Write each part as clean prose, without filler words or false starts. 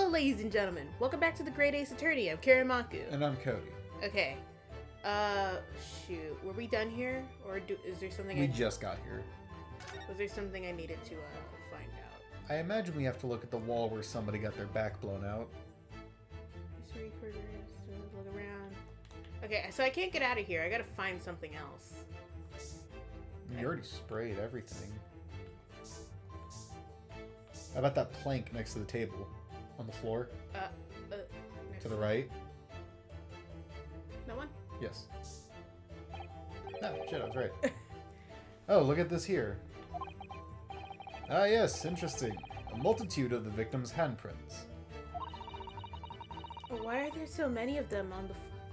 ladies and gentlemen. Welcome back to the Great Ace Attorney. I'm Karimaku. And I'm Cody. Okay. Shoot. Were we done here? Or is there something We just got here. Was there something I needed to, find out? I imagine we have to look at the wall where somebody got their back blown out. History recorders, look around. Okay, so I can't get out of here. I gotta find something else. You already sprayed everything. How about that plank next to the table? On the floor? Next To the right? That one? Yes. Oh, shit, I was right. Oh, look at this here. Ah, yes, interesting. A multitude of the victim's handprints. Why are there so many of them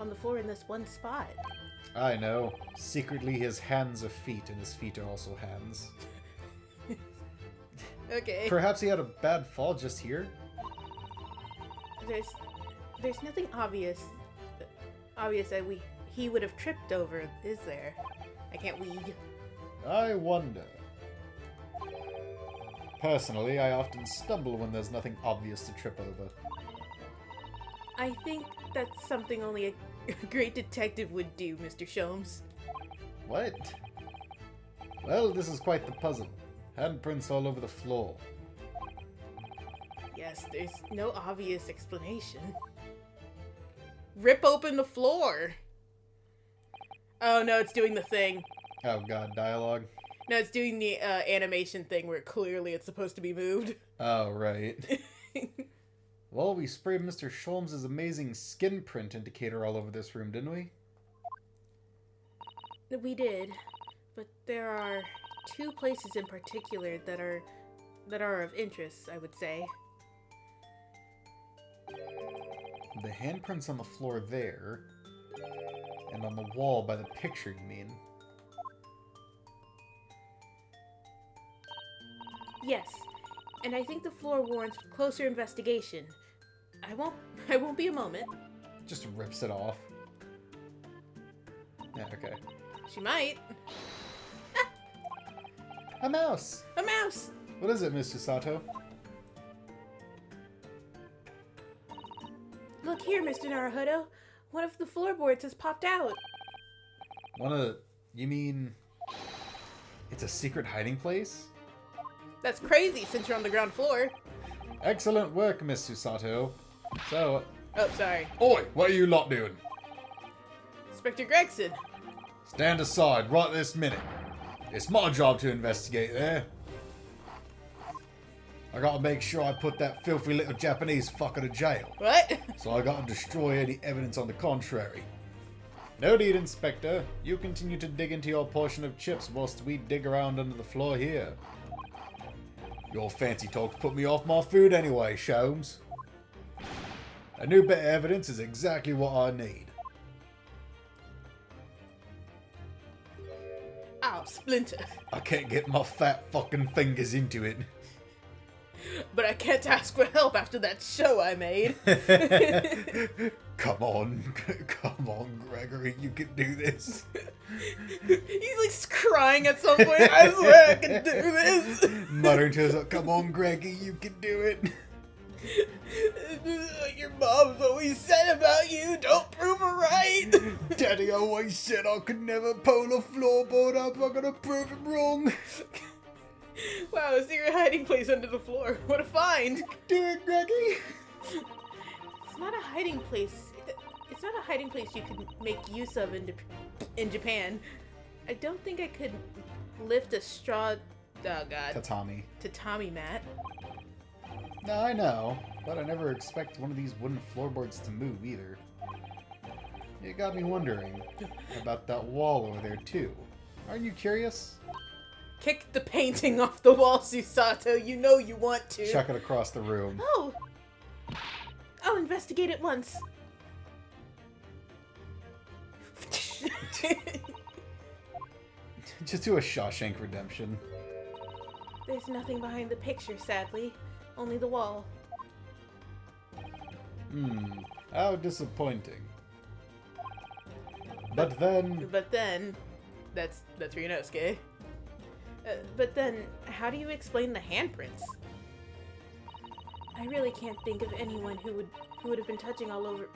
on the floor in this one spot? I know. Secretly, his hands are feet, and his feet are also hands. Okay. Perhaps he had a bad fall just here? There's nothing obvious that he would have tripped over, is there? I can't read. I wonder. Personally, I often stumble when there's nothing obvious to trip over. I think that's something only a great detective would do, Mr. Sholmes. What? Well, this is quite the puzzle. Handprints all over the floor. Yes, there's no obvious explanation. Rip open the floor! Oh no, it's doing the thing. Oh god, dialogue? No, it's doing the animation thing where clearly it's supposed to be moved. Oh, right. Well, we sprayed Mr. Sholmes' amazing skin print indicator all over this room, didn't we? We did, but there are two places in particular that are of interest, I would say. The handprints on the floor there, and on the wall by the picture, you mean? Yes, and I think the floor warrants closer investigation. I won't be a moment. Just rips it off. Yeah, okay. She might. A mouse! A mouse! What is it, Miss Susato? Look here, Mr. Naruhodo. One of the floorboards has popped out. You mean... It's a secret hiding place? That's crazy since you're on the ground floor. Excellent work, Miss Susato. So... Oh, sorry. Oi, what are you lot doing? Inspector Gregson. Stand aside right this minute. It's my job to investigate there. I gotta make sure I put that filthy little Japanese fucker to jail. What? So I gotta destroy any evidence on the contrary. No need, Inspector. You continue to dig into your portion of chips whilst we dig around under the floor here. Your fancy talks put me off my food anyway, Sholmes. A new bit of evidence is exactly what I need. Ow, Splinter. I can't get my fat fucking fingers into it. But I can't ask for help after that show I made. Come on, Gregory, you can do this. He's like crying at some point. I swear I can do this. Muttering to himself, come on, Greggy, you can do it. Your mom's always said about you, don't prove her right. Daddy always said I could never pull a floorboard up, I'm gonna prove him wrong. Wow, a secret hiding place under the floor. What a find. Do it, Greggy. It's not a hiding place. It's not a hiding place you could make use of in Japan. I don't think I could lift a straw... Oh, God. Tatami mat. No, I know, but I never expect one of these wooden floorboards to move either. It got me wondering about that wall over there, too. Aren't you curious? Kick the painting off the wall, Susato. You know you want to. Chuck it across the room. Oh! I'll investigate it once. Just do a Shawshank Redemption. There's nothing behind the picture, sadly. Only the wall. How disappointing. But then... That's Ryunosuke. But then, how do you explain the handprints? I really can't think of anyone who would have been touching all over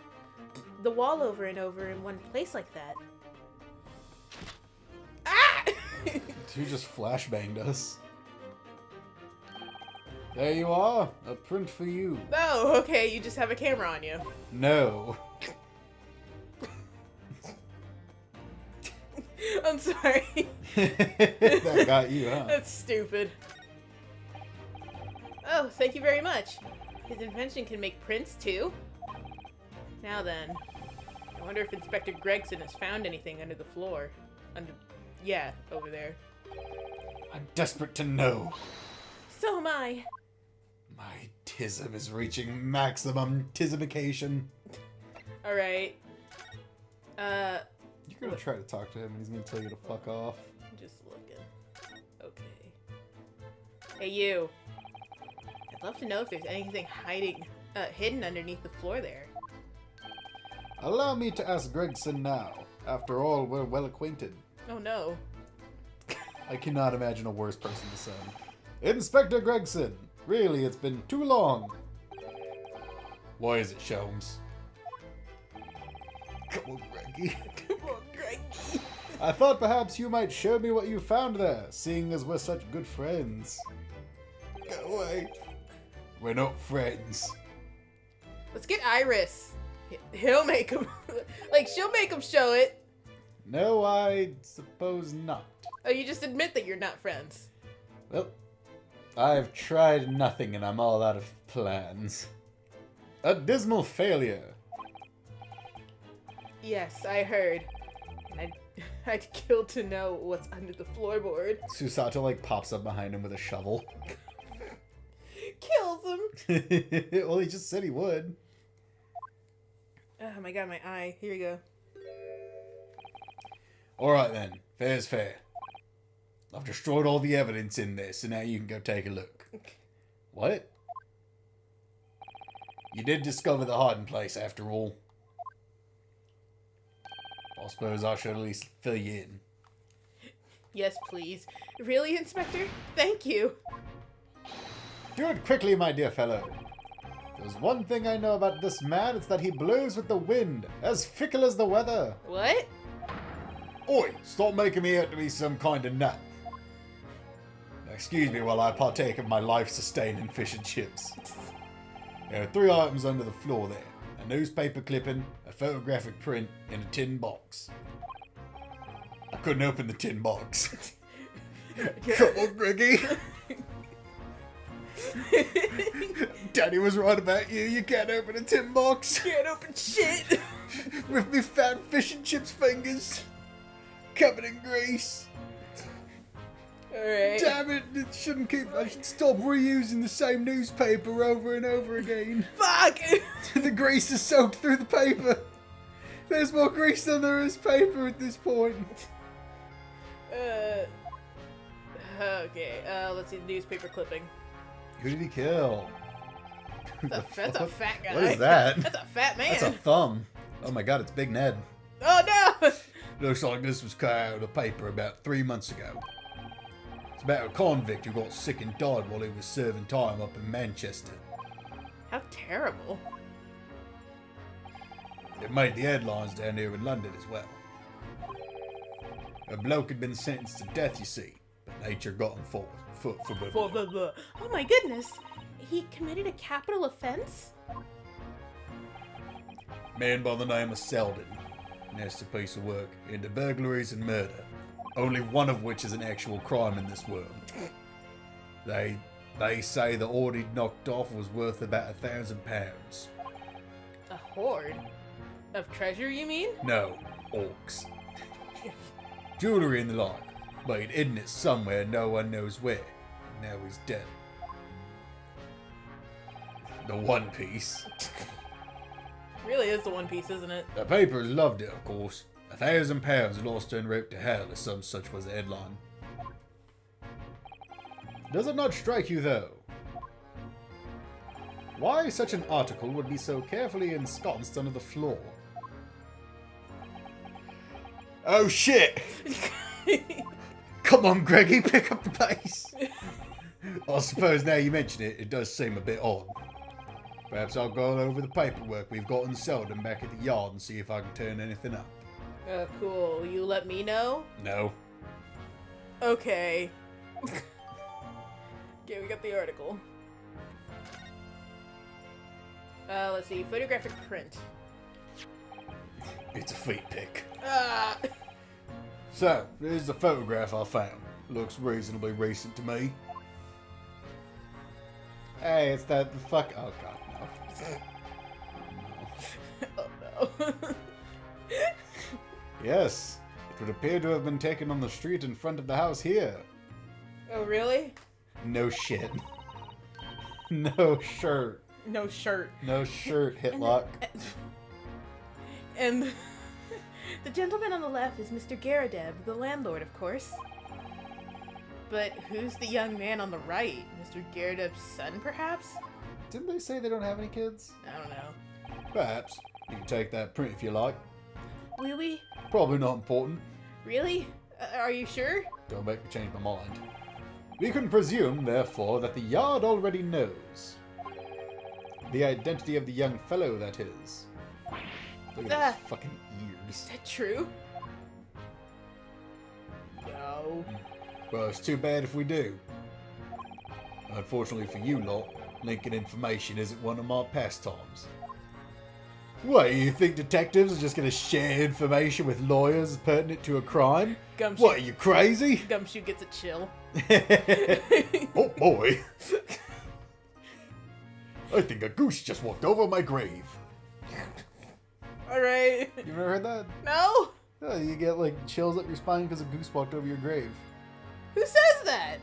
the wall over and over in one place like that. Ah! You just flashbanged us. There you are, a print for you. Oh, okay, you just have a camera on you. No. I'm sorry. That got you, huh? That's stupid. Oh, thank you very much. His invention can make prints too? Now then, I wonder if Inspector Gregson has found anything under the floor. Yeah, over there. I'm desperate to know. So am I. My tism is reaching maximum tismification. Alright. You're gonna try to talk to him and he's gonna tell you to fuck off. I'm just looking. Okay. Hey, you. I'd love to know if there's anything hidden underneath the floor there. Allow me to ask Gregson now. After all, we're well acquainted. Oh no. I cannot imagine a worse person to send. Inspector Gregson! Really, it's been too long. Why is it, Sholmes? Come on, Greggy. Come on, Greggy. I thought perhaps you might show me what you found there, seeing as we're such good friends. Go away. We're not friends. Let's get Iris. He'll make him. Like, she'll make him show it. No, I suppose not. Oh, you just admit that you're not friends. Well, I've tried nothing and I'm all out of plans. A dismal failure. Yes, I heard. And I'd kill to know what's under the floorboard. Susato, like, pops up behind him with a shovel. Kills him. Well, he just said he would. Oh my god, my eye. Here we go. Alright then, fair's fair. I've destroyed all the evidence in there, so now you can go take a look. What? You did discover the hiding place after all. I suppose I should at least fill you in. Yes, please. Really, Inspector? Thank you. Do it quickly, my dear fellow. There's one thing I know about this man, it's that he blows with the wind, as fickle as the weather. What? Oi, stop making me out to be some kind of nut. Now, excuse me while I partake of my life-sustaining fish and chips. There are 3 items under the floor there. A newspaper clipping, a photographic print, and a tin box. I couldn't open the tin box. Come on, Greggy. Daddy was right about you. You can't open a tin box. Can't open shit. With me fat fish and chips fingers. Covered in grease. Alright. Damn it, I should stop reusing the same newspaper over and over again. Fuck! The grease is soaked through the paper. There's more grease than there is paper at this point. Okay, let's see the newspaper clipping. Who did he kill? That's a fat guy. What is that? That's a fat man. That's a thumb. Oh my god, it's Big Ned. Oh no! Looks like this was cut out of the paper about 3 months ago. It's about a convict who got sick and died while he was serving time up in Manchester. How terrible. It made the headlines down here in London as well. A bloke had been sentenced to death, you see, but nature got him for Oh my goodness! He committed a capital offense? Man by the name of Selden. Nasty piece of work into burglaries and murder. Only one of which is an actual crime in this world. They say the hoard he'd knocked off was worth about £1,000. A hoard? Of treasure, you mean? No, orcs. Jewellery and the like, but he'd hidden it somewhere no one knows where, and now he's dead. The One Piece. Really is the One Piece, isn't it? The papers loved it, of course. £1,000 lost en route to hell, or some such was the headline. Does it not strike you, though? Why such an article would be so carefully ensconced under the floor? Oh shit! Come on, Greggy, pick up the pace! I suppose now you mention it, it does seem a bit odd. Perhaps I'll go over the paperwork we've got in Selden back at the yard and see if I can turn anything up. Cool. Will you let me know? No. Okay. Okay, we got the article. Let's see. Photographic print. It's a feet pic. Ah! So, here's the photograph I found. Looks reasonably recent to me. Hey, it's that fuck. Oh god, no. Oh no. Yes, it would appear to have been taken on the street in front of the house here. Oh really? No shit. No shirt. No shirt. No shirt, Hitlock. And the gentleman on the left is Mr. Garadeb, the landlord, of course. But who's the young man on the right? Mr. Garadeb's son, perhaps? Didn't they say they don't have any kids? I don't know. Perhaps. You can take that print if you like. Will we? Probably not important. Really? Are you sure? Don't make me change my mind. We can presume, therefore, that the yard already knows. The identity of the young fellow, that is. Look at his fucking ears. Is that true? No. Well, it's too bad if we do. Unfortunately for you lot, linking information isn't one of my pastimes. What, you think detectives are just going to share information with lawyers pertinent to a crime? Gumshoe. What, are you crazy? Gumshoe gets a chill. Oh boy. I think a goose just walked over my grave. Alright. You ever heard that? No? Oh, you get like chills up your spine because a goose walked over your grave. Who says that?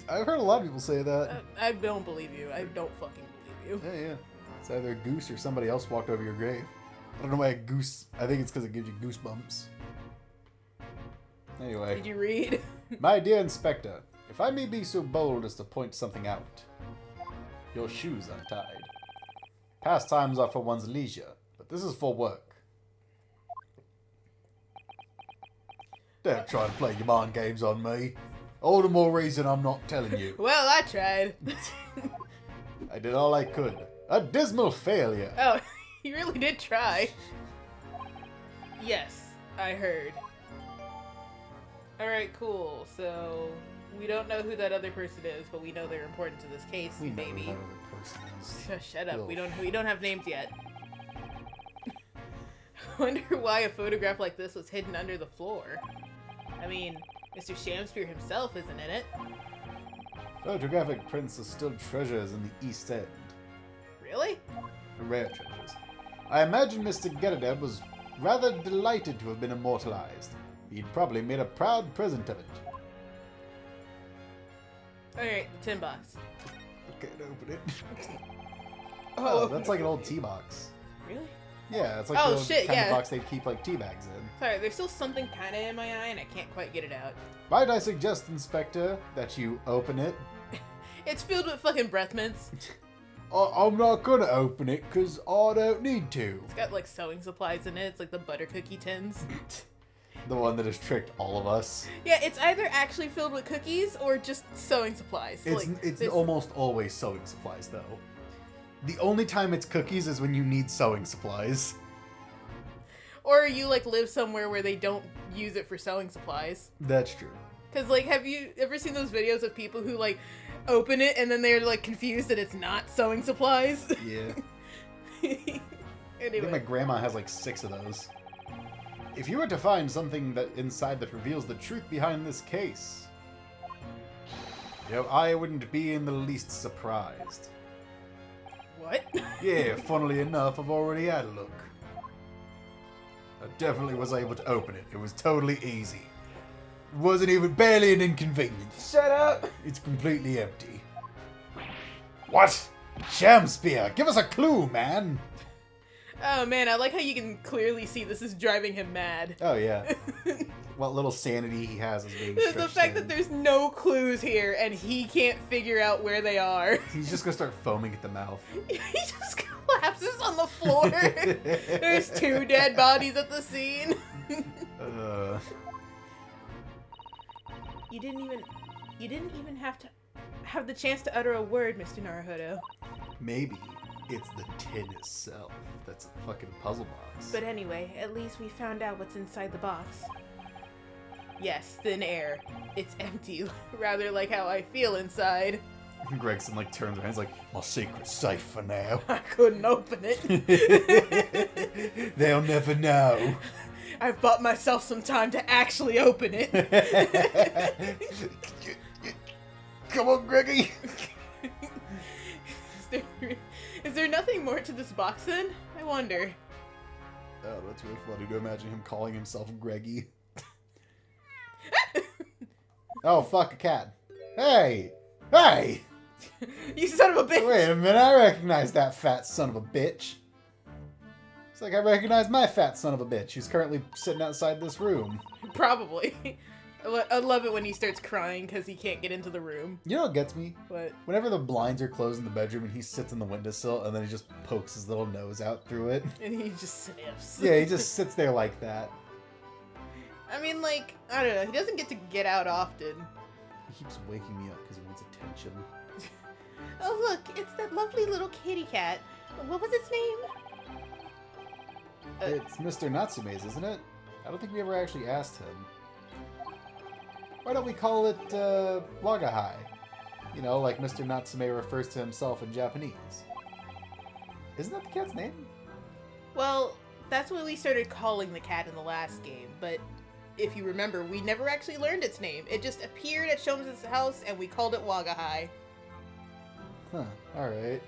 I've heard a lot of people say that. I don't believe you. I don't fucking believe you. Yeah. It's either a goose or somebody else walked over your grave. I don't know why a goose. I think it's because it gives you goosebumps. Anyway. Did you read? My dear Inspector, if I may be so bold as to point something out. Your shoes untied. Pastimes are for one's leisure, but this is for work. Don't try to play your mind games on me. All the more reason I'm not telling you. Well, I tried. I did all I could. A dismal failure. Oh, you really did try. Yes, I heard. Alright, cool. So, we don't know who that other person is, but we know they're important to this case, We know maybe. who that other person is. Shut up. Little We don't have names yet. I wonder why a photograph like this was hidden under the floor. I mean, Mr. Shamspeare himself isn't in it. Photographic prints are still treasures in the East End. Really? Rare treasures. I imagine Mr. Garadeb was rather delighted to have been immortalized. He'd probably made a proud present of it. Alright, the tin box. I can't open it. Oh, that's like an old tea box. Really? Yeah, it's like Oh, the old shit, kind yeah. of box they'd keep like tea bags in. Sorry, there's still something kind of in my eye and I can't quite get it out. Might I suggest, Inspector, that you open it? It's filled with fucking breath mints. I'm not gonna open it because I don't need to. It's got like sewing supplies in it. It's like the butter cookie tins. The one that has tricked all of us. Yeah, it's either actually filled with cookies or just sewing supplies. It's almost always sewing supplies, though. The only time it's cookies is when you need sewing supplies. Or you like live somewhere where they don't use it for sewing supplies. That's true. Cause like, have you ever seen those videos of people who like open it and then they're like confused that it's not sewing supplies? Yeah. I think my Anyway, grandma has like 6 of those. If you were to find something that inside that reveals the truth behind this case, I wouldn't be in the least surprised. what? Yeah, funnily enough, I've already had a look. I definitely was able to open it. It was totally easy. It wasn't even barely an inconvenience. Shut up! It's completely empty. What? Shamspeare, give us a clue, man! Oh man, I like how you can clearly see this is driving him mad. Oh, yeah. What little sanity he has is being The stretched fact in. that there's no clues here and he can't figure out where they are. He's just gonna start foaming at the mouth. He just collapses on the floor. There's 2 dead bodies at the scene. You didn't even have to have the chance to utter a word, Mr. Naruhodo. Maybe. It's the tin itself. That's a fucking puzzle box. But anyway, at least we found out what's inside the box. Yes, thin air. It's empty, rather like how I feel inside. Gregson like turns around, he's like, my secret's safe for now. I couldn't open it. They'll never know. I've bought myself some time to actually open it. Come on, Greggy. Is there nothing more to this box then? I wonder. Oh, that's really funny to imagine him calling himself Greggy. Oh, fuck, a cat. Hey! Hey! You son of a bitch! Wait a minute, I recognize that fat son of a bitch. It's like I recognize my fat son of a bitch who's currently sitting outside this room. Probably. I love it when he starts crying because he can't get into the room. You know what gets me? What? Whenever the blinds are closed in the bedroom and he sits on the windowsill and then he just pokes his little nose out through it. And he just sniffs. Yeah, he just sits there like that. I mean, like, I don't know. He doesn't get to get out often. He keeps waking me up because he wants attention. Oh, look. It's that lovely little kitty cat. What was its name? It's Mr. Natsume's, isn't it? I don't think we ever actually asked him. Why don't we call it Wagahai? You know, like Mr. Natsume refers to himself in Japanese. Isn't that the cat's name? Well, that's what we started calling the cat in the last game, but if you remember, we never actually learned its name. It just appeared at Sholmes' house, and we called it Wagahai. Huh, alright.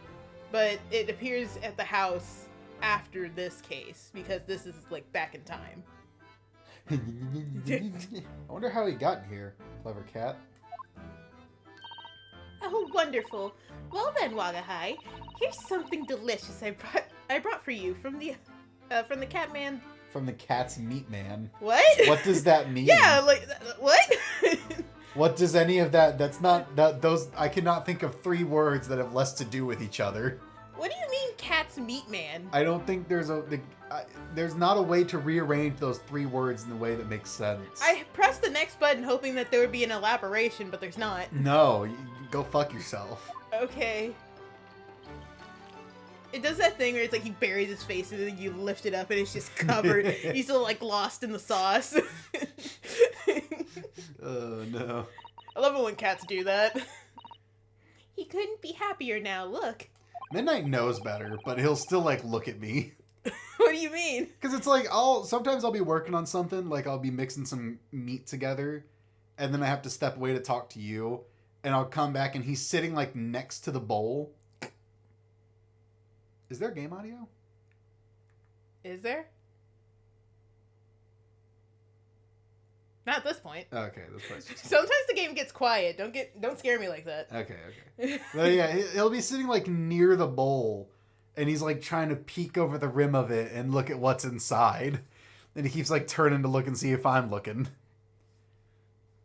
But it appears at the house after this case, because this is, like, back in time. I wonder how he got in here, clever cat. Oh, wonderful. Well then, Wagahai, here's something delicious I brought for you from the Catman. From the cat's meat man. What? What does that mean? Yeah, like, what? What does any of that, that's not, those, I cannot think of 3 words that have less to do with each other. What do you mean, cat's meat man? I don't think there's there's not a way to rearrange those 3 words in a way that makes sense. I pressed the next button hoping that there would be an elaboration, but there's not. No, go fuck yourself. Okay. It does that thing where it's like he buries his face and then you lift it up and it's just covered. He's still like lost in the sauce. Oh no. I love it when cats do that. He couldn't be happier now, look. Midnight knows better, but he'll still like look at me. What do you mean? Because it's like sometimes I'll be working on something, like I'll be mixing some meat together, and then I have to step away to talk to you, and I'll come back and he's sitting like next to the bowl. Is there game audio? Is there? Not at this point. Okay, this place just... Sometimes the game gets quiet. Don't scare me like that. Okay. But yeah, he'll be sitting like near the bowl, and he's like trying to peek over the rim of it and look at what's inside. And he keeps like turning to look and see if I'm looking.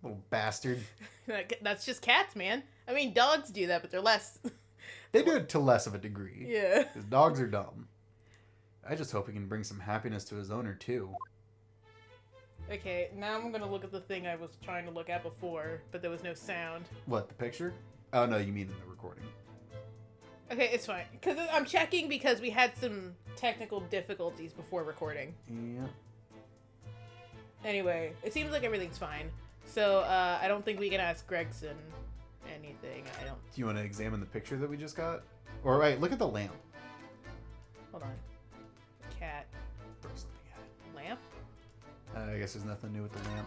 Little bastard. That's just cats, man. I mean, dogs do that, but they're less. They do it to less of a degree. Yeah. Because dogs are dumb. I just hope he can bring some happiness to his owner, too. Okay, now I'm gonna look at the thing I was trying to look at before, but there was no sound. What, the picture? Oh, no, you mean in the recording. Okay, it's fine. Because I'm checking because we had some technical difficulties before recording. Yeah. Anyway, it seems like everything's fine. So, I don't think we can ask Gregson anything. Do you want to examine the picture that we just got? Or, right, look at the lamp. Hold on. Cat. Throw something at it. Lamp? I guess there's nothing new with the lamp.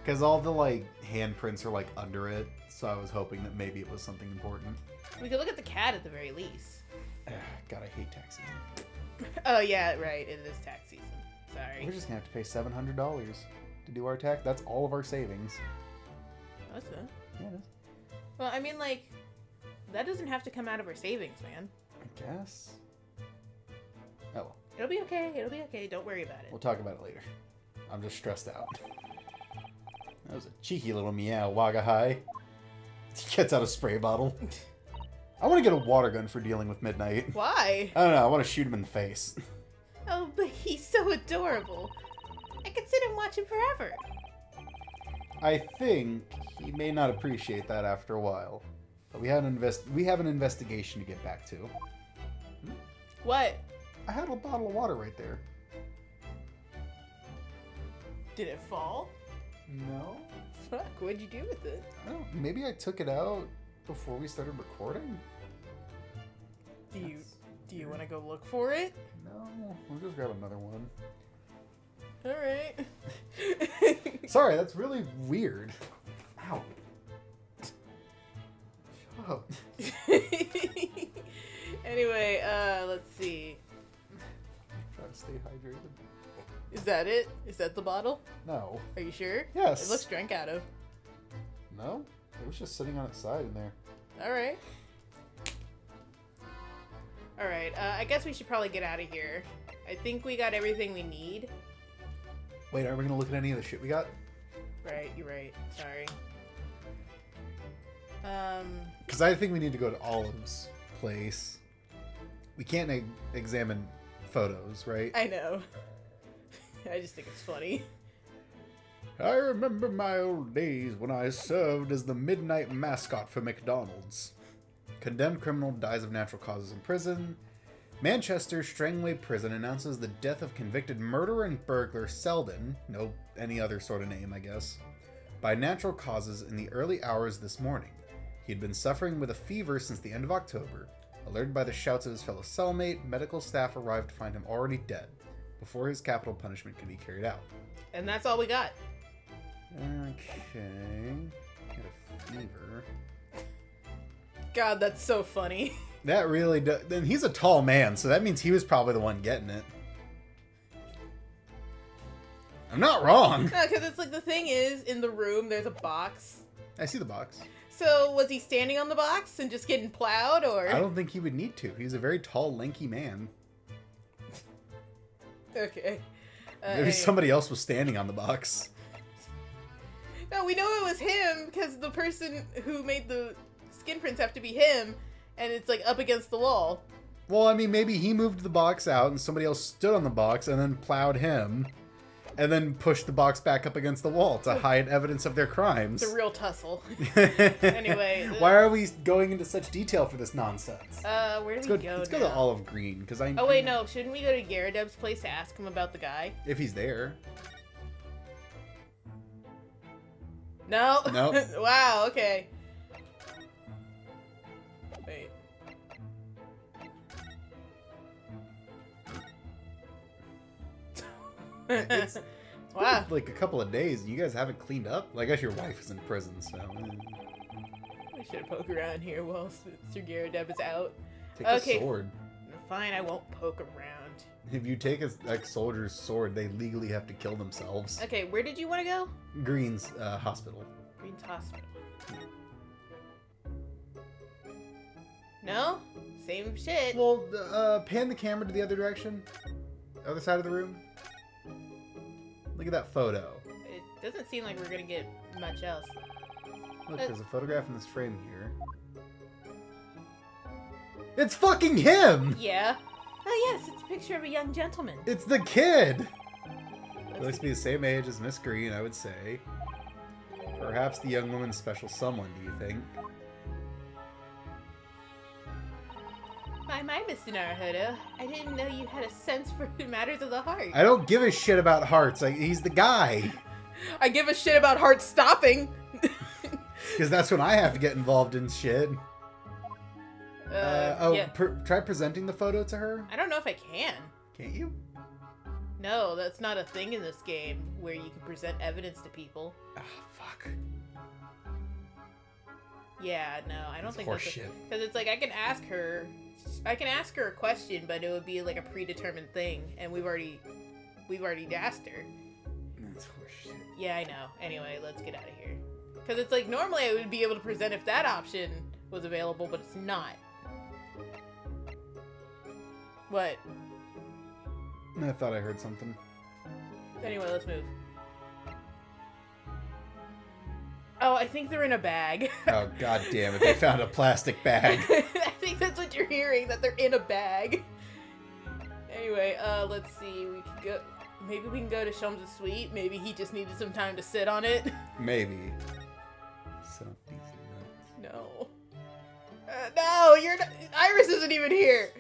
Because all the, like, handprints are, like, under it. So I was hoping that maybe it was something important. We could look at the cat at the very least. God, I hate tax season. Oh, yeah, right. It is tax season. Sorry. We're just going to have to pay $700 to do our tax. That's all of our savings. That's it. Yeah, it is. Well, I mean, like, that doesn't have to come out of our savings, man. I guess. Oh, well. It'll be okay. It'll be okay. Don't worry about it. We'll talk about it later. I'm just stressed out. That was a cheeky little meow, Wagahai. He gets out a spray bottle. I want to get a water gun for dealing with Midnight. Why? I don't know. I want to shoot him in the face. Oh, but he's so adorable. I could sit and watch him forever. I think he may not appreciate that after a while. But we have an investigation to get back to. What? I had a bottle of water right there. Did it fall? No. Fuck, what'd you do with it? I don't. Maybe I took it out before we started recording. Do you want to go look for it? No. We'll just grab another one. All right. Sorry, that's really weird. Ow. Shut up. Anyway, let's see. Try to stay hydrated. Is that it? Is that the bottle? No. Are you sure? Yes. It looks drank out of. No? It was just sitting on its side in there. All right. All right. I guess we should probably get out of here. I think we got everything we need. Wait, are we gonna look at any of the shit we got? Right. You're right. Sorry. Because I think we need to go to Olive's place. We can't examine photos, right? I know. I just think it's funny. I remember my old days when I served as the midnight mascot for McDonald's. Condemned criminal dies of natural causes in prison. Manchester Strangway Prison announces the death of convicted murderer and burglar Selden, no any other sort of name, I guess, by natural causes in the early hours this morning. He had been suffering with a fever since the end of October. Alerted by the shouts of his fellow cellmate, medical staff arrived to find him already dead, before his capital punishment could be carried out. And that's all we got. Okay. Had a fever. God, that's so funny. That really does. Then he's a tall man, so that means he was probably the one getting it. I'm not wrong. No, because it's like the thing is, in the room, there's a box. I see the box. So was he standing on the box and just getting plowed, or? I don't think he would need to. He's a very tall, lanky man. Okay. Maybe anyway. somebody else was standing on the box. No, we know it was him because the person who made the skin prints have to be him, and it's like up against the wall. Well, I mean, maybe he moved the box out and somebody else stood on the box and then plowed him and then pushed the box back up against the wall to hide evidence of their crimes. It's a real tussle. Anyway. Why are we going into such detail for this nonsense? Where do we go Let's now? go to Olive Green, because I... Oh, wait, no. Shouldn't we go to Garadeb's place to ask him about the guy? If he's there. No? Nope. Wow, okay. Wait. It's Wow. been like a couple of days and you guys haven't cleaned up? Well, I guess your wife is in prison, so... We should poke around here while Sir Garadeb is out. Take Okay. a sword. Fine, I won't poke around. If you take a soldier's sword, they legally have to kill themselves. Okay, where did you want to go? Green's hospital. Green's Hospital. No? Same shit. Well, pan the camera to the other direction. Other side of the room. Look at that photo. It doesn't seem like we're gonna get much else. Look, there's a photograph in this frame here. It's fucking him! Yeah. Oh yes, it's a picture of a young gentleman. It's the kid! He looks to be the same age as Miss Green, I would say. Perhaps the young woman's special someone, do you think? My, Mr. Naruhodo. I didn't know you had a sense for matters of the heart. I don't give a shit about hearts. He's the guy. I give a shit about heart stopping. Because that's when I have to get involved in shit. Yeah. Try presenting the photo to her. I don't know if I can. Can't you? No, that's not a thing in this game where you can present evidence to people. Ah, fuck. Yeah, no, I don't think that's horseshit. Because it's like I can ask her a question, but it would be like a predetermined thing, and we've already asked her. That's horseshit. Yeah, I know. Anyway, let's get out of here. Because it's like normally I would be able to present if that option was available, but it's not. What? I thought I heard something. Anyway, let's move. Oh, I think they're in a bag. Oh, god damn it. They found a plastic bag. I think that's what you're hearing, that they're in a bag. Anyway, let's see. We could go... Maybe we can go to Sholmes' suite. Maybe he just needed some time to sit on it. Maybe. So decent. No. No, you're not... Iris isn't even here.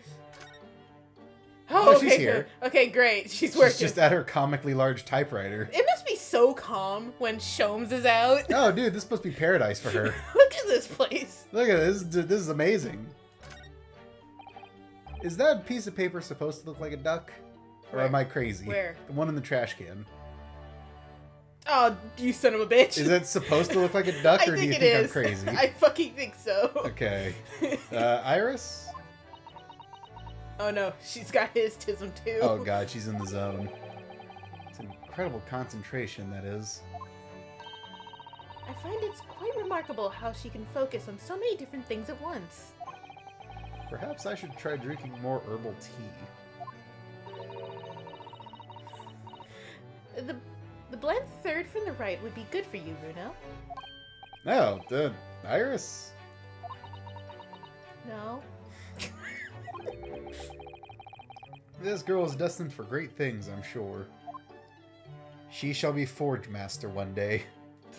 she's here. Okay, great. She's working. She's just at her comically large typewriter. It must be so calm when Shomes is out. Oh, dude, this must be paradise for her. Look at this place. Look at this. This is amazing. Is that piece of paper supposed to look like a duck? Or Where? am I crazy? Where? The one in the trash can. Oh, you son of a bitch. Is it supposed to look like a duck, or do you think I'm crazy? I fucking think so. Okay. Iris? Oh no, she's got histism too. Oh god, she's in the zone. It's an incredible concentration, that is. I find it's quite remarkable how she can focus on so many different things at once. Perhaps I should try drinking more herbal tea. The blend third from the right would be good for you, Bruno. Oh, the Iris? No? This girl is destined for great things, I'm sure. She shall be Forge Master one day.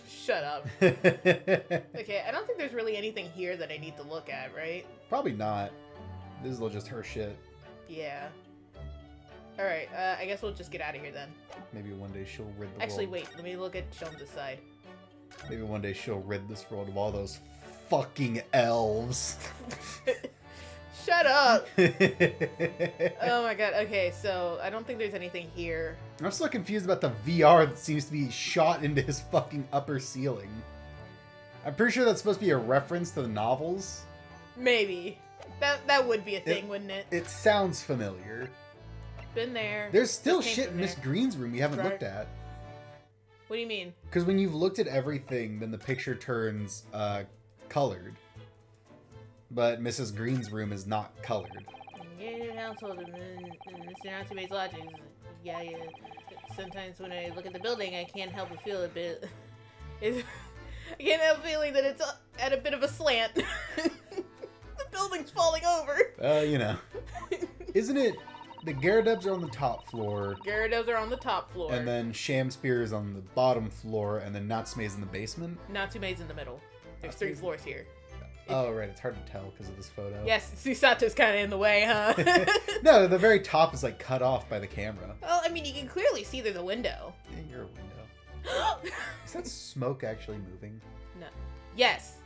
Shut up. Okay, I don't think there's really anything here that I need to look at, right? Probably not. This is just her shit. Yeah. Alright, I guess we'll just get out of here then. Maybe one day she'll rid the Actually, world. wait, let me look at Shomes' side. Maybe one day she'll rid this world of all those fucking elves. Shut up! Oh my god, okay, so I don't think there's anything here. I'm so confused about the VR that seems to be shot into his fucking upper ceiling. I'm pretty sure that's supposed to be a reference to the novels. Maybe. That would be a thing, wouldn't it? It sounds familiar. Been there. There's still Just came shit from in Miss there. Green's room we haven't Right. looked at. What do you mean? Because when you've looked at everything, then the picture turns colored. But Mrs. Green's room is not colored. Household and Mr. Natsume's lodgings. Yeah. Sometimes when I look at the building, I can't help but feel a bit. I can't help feeling that it's at a bit of a slant. The building's falling over. You know. Isn't it? The Gyarados are on the top floor. Gyarados are on the top floor. And then Shamspear is on the bottom floor, and then Natsume's in the basement. Natsume's in the middle. There's 3 floors here. Oh, right. It's hard to tell because of this photo. Yes, Susato's kind of in the way, huh? No, the very top is like cut off by the camera. Well, I mean, you can clearly see there's a window. Yeah, you're a window. Is that smoke actually moving? No. Yes,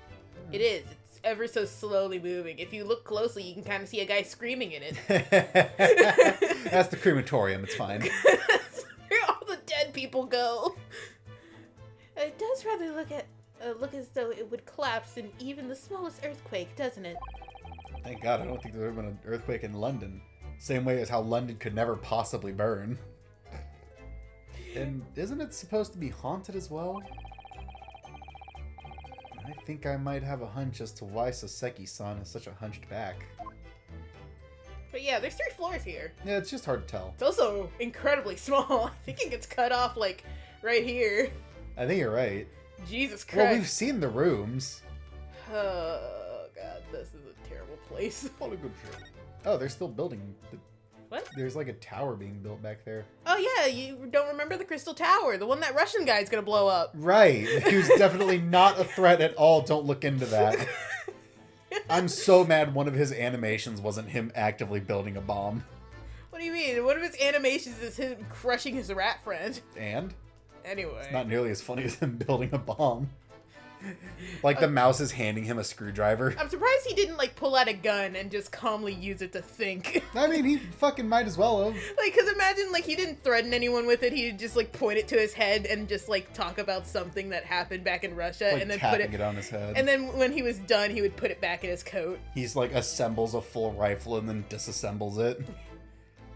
it is. It's ever so slowly moving. If you look closely, you can kind of see a guy screaming in it. That's the crematorium. It's fine. Where all the dead people go. It does rather look as though it would collapse in even the smallest earthquake, doesn't it? Thank God, I don't think there's ever been an earthquake in London. Same way as how London could never possibly burn. And isn't it supposed to be haunted as well? I think I might have a hunch as to why Saseki-san is such a hunched back. But yeah, there's 3 floors here. Yeah, it's just hard to tell. It's also incredibly small. I think it gets cut off, like, right here. I think you're right. Jesus Christ. Well, we've seen the rooms. Oh, God, this is a terrible place. What a good show. Oh, they're still building. What? There's like a tower being built back there. Oh, yeah, you don't remember the Crystal Tower, the one that Russian guy's gonna blow up. Right. Who's definitely not a threat at all. Don't look into that. I'm so mad one of his animations wasn't him actively building a bomb. What do you mean? One of his animations is him crushing his rat friend. And? Anyway. It's not nearly as funny as him building a bomb. Like the mouse is handing him a screwdriver. I'm surprised he didn't, like, pull out a gun and just calmly use it to think. I mean, he fucking might as well have. Like, because imagine, like, he didn't threaten anyone with it. He'd just, like, point it to his head and just, like, talk about something that happened back in Russia. Like and then tapping put it on his head. And then when he was done, he would put it back in his coat. He's like assembles a full rifle and then disassembles it.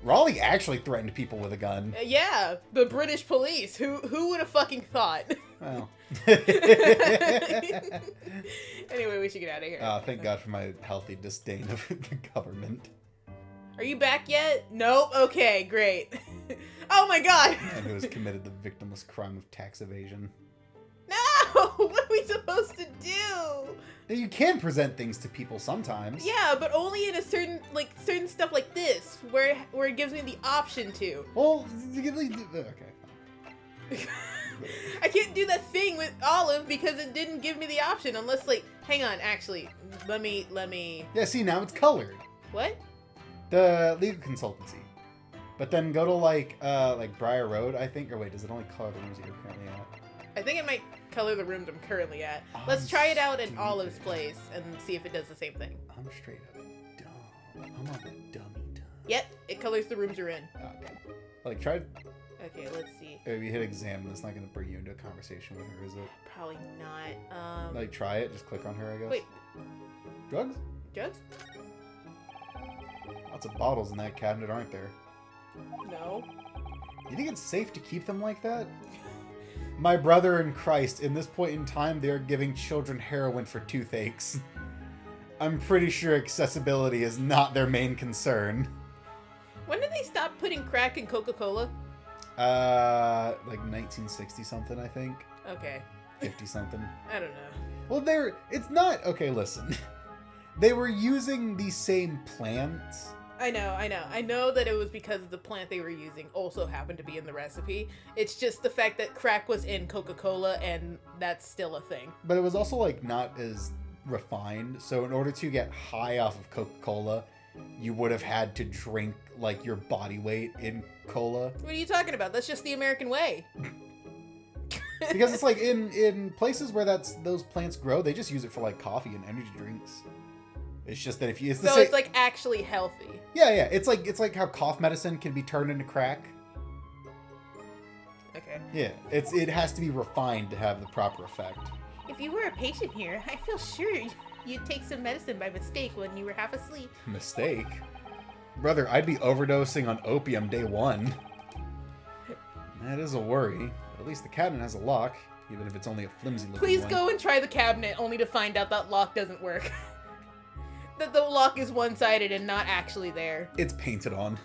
Raleigh actually threatened people with a gun. Yeah, the British police. Who would have fucking thought? Well. Anyway, we should get out of here. Thank God for my healthy disdain of the government. Are you back yet? Nope. Okay, great. Oh my God. And who has committed the victimless crime of tax evasion. No! What are we supposed to do? You can present things to people sometimes. Yeah, but only in a certain stuff like this, where it gives me the option to. Well, okay. I can't do that thing with Olive because it didn't give me the option unless, like, hang on, actually, let me. Yeah, see, now it's colored. What? The legal consultancy. But then go to like Briar Road, I think. Or wait, does it only color the rooms that you're currently at? I think it might color the rooms I'm currently at. Let's try it out in Olive's place and see if it does the same thing. I'm straight up dumb. I'm on the dummy time. Yep, it colors the rooms you're in. Okay. Like, try. Okay, let's see. If you hit examine, that's not going to bring you into a conversation with her, is it? Probably not. Like, try it. Just click on her, I guess. Wait. Drugs? Drugs? Lots of bottles in that cabinet, aren't there? No. You think it's safe to keep them like that? My brother in Christ, in this point in time, they're giving children heroin for toothaches. I'm pretty sure accessibility is not their main concern. When did they stop putting crack in Coca-Cola? Like 1960 something, I think. Okay. 50 something. I don't know. Well, it's not, okay, listen. They were using the same plants. I know that it was because the plant they were using also happened to be in the recipe. It's just the fact that crack was in Coca-Cola and that's still a thing. But it was also like not as refined. So in order to get high off of Coca-Cola, you would have had to drink like your body weight in cola. What are you talking about? That's just the American way. Because it's like in places where those plants grow, they just use it for like coffee and energy drinks. It's just that if you it's like actually healthy. Yeah. It's like how cough medicine can be turned into crack. Okay. Yeah. It has to be refined to have the proper effect. If you were a patient here, I feel sure you'd take some medicine by mistake when you were half asleep. Mistake? Brother, I'd be overdosing on opium day one. That is a worry. At least the cabinet has a lock, even if it's only a flimsy looking Please one. go and try the cabinet, only to find out that lock doesn't work. That the lock is one-sided and not actually there. It's painted on.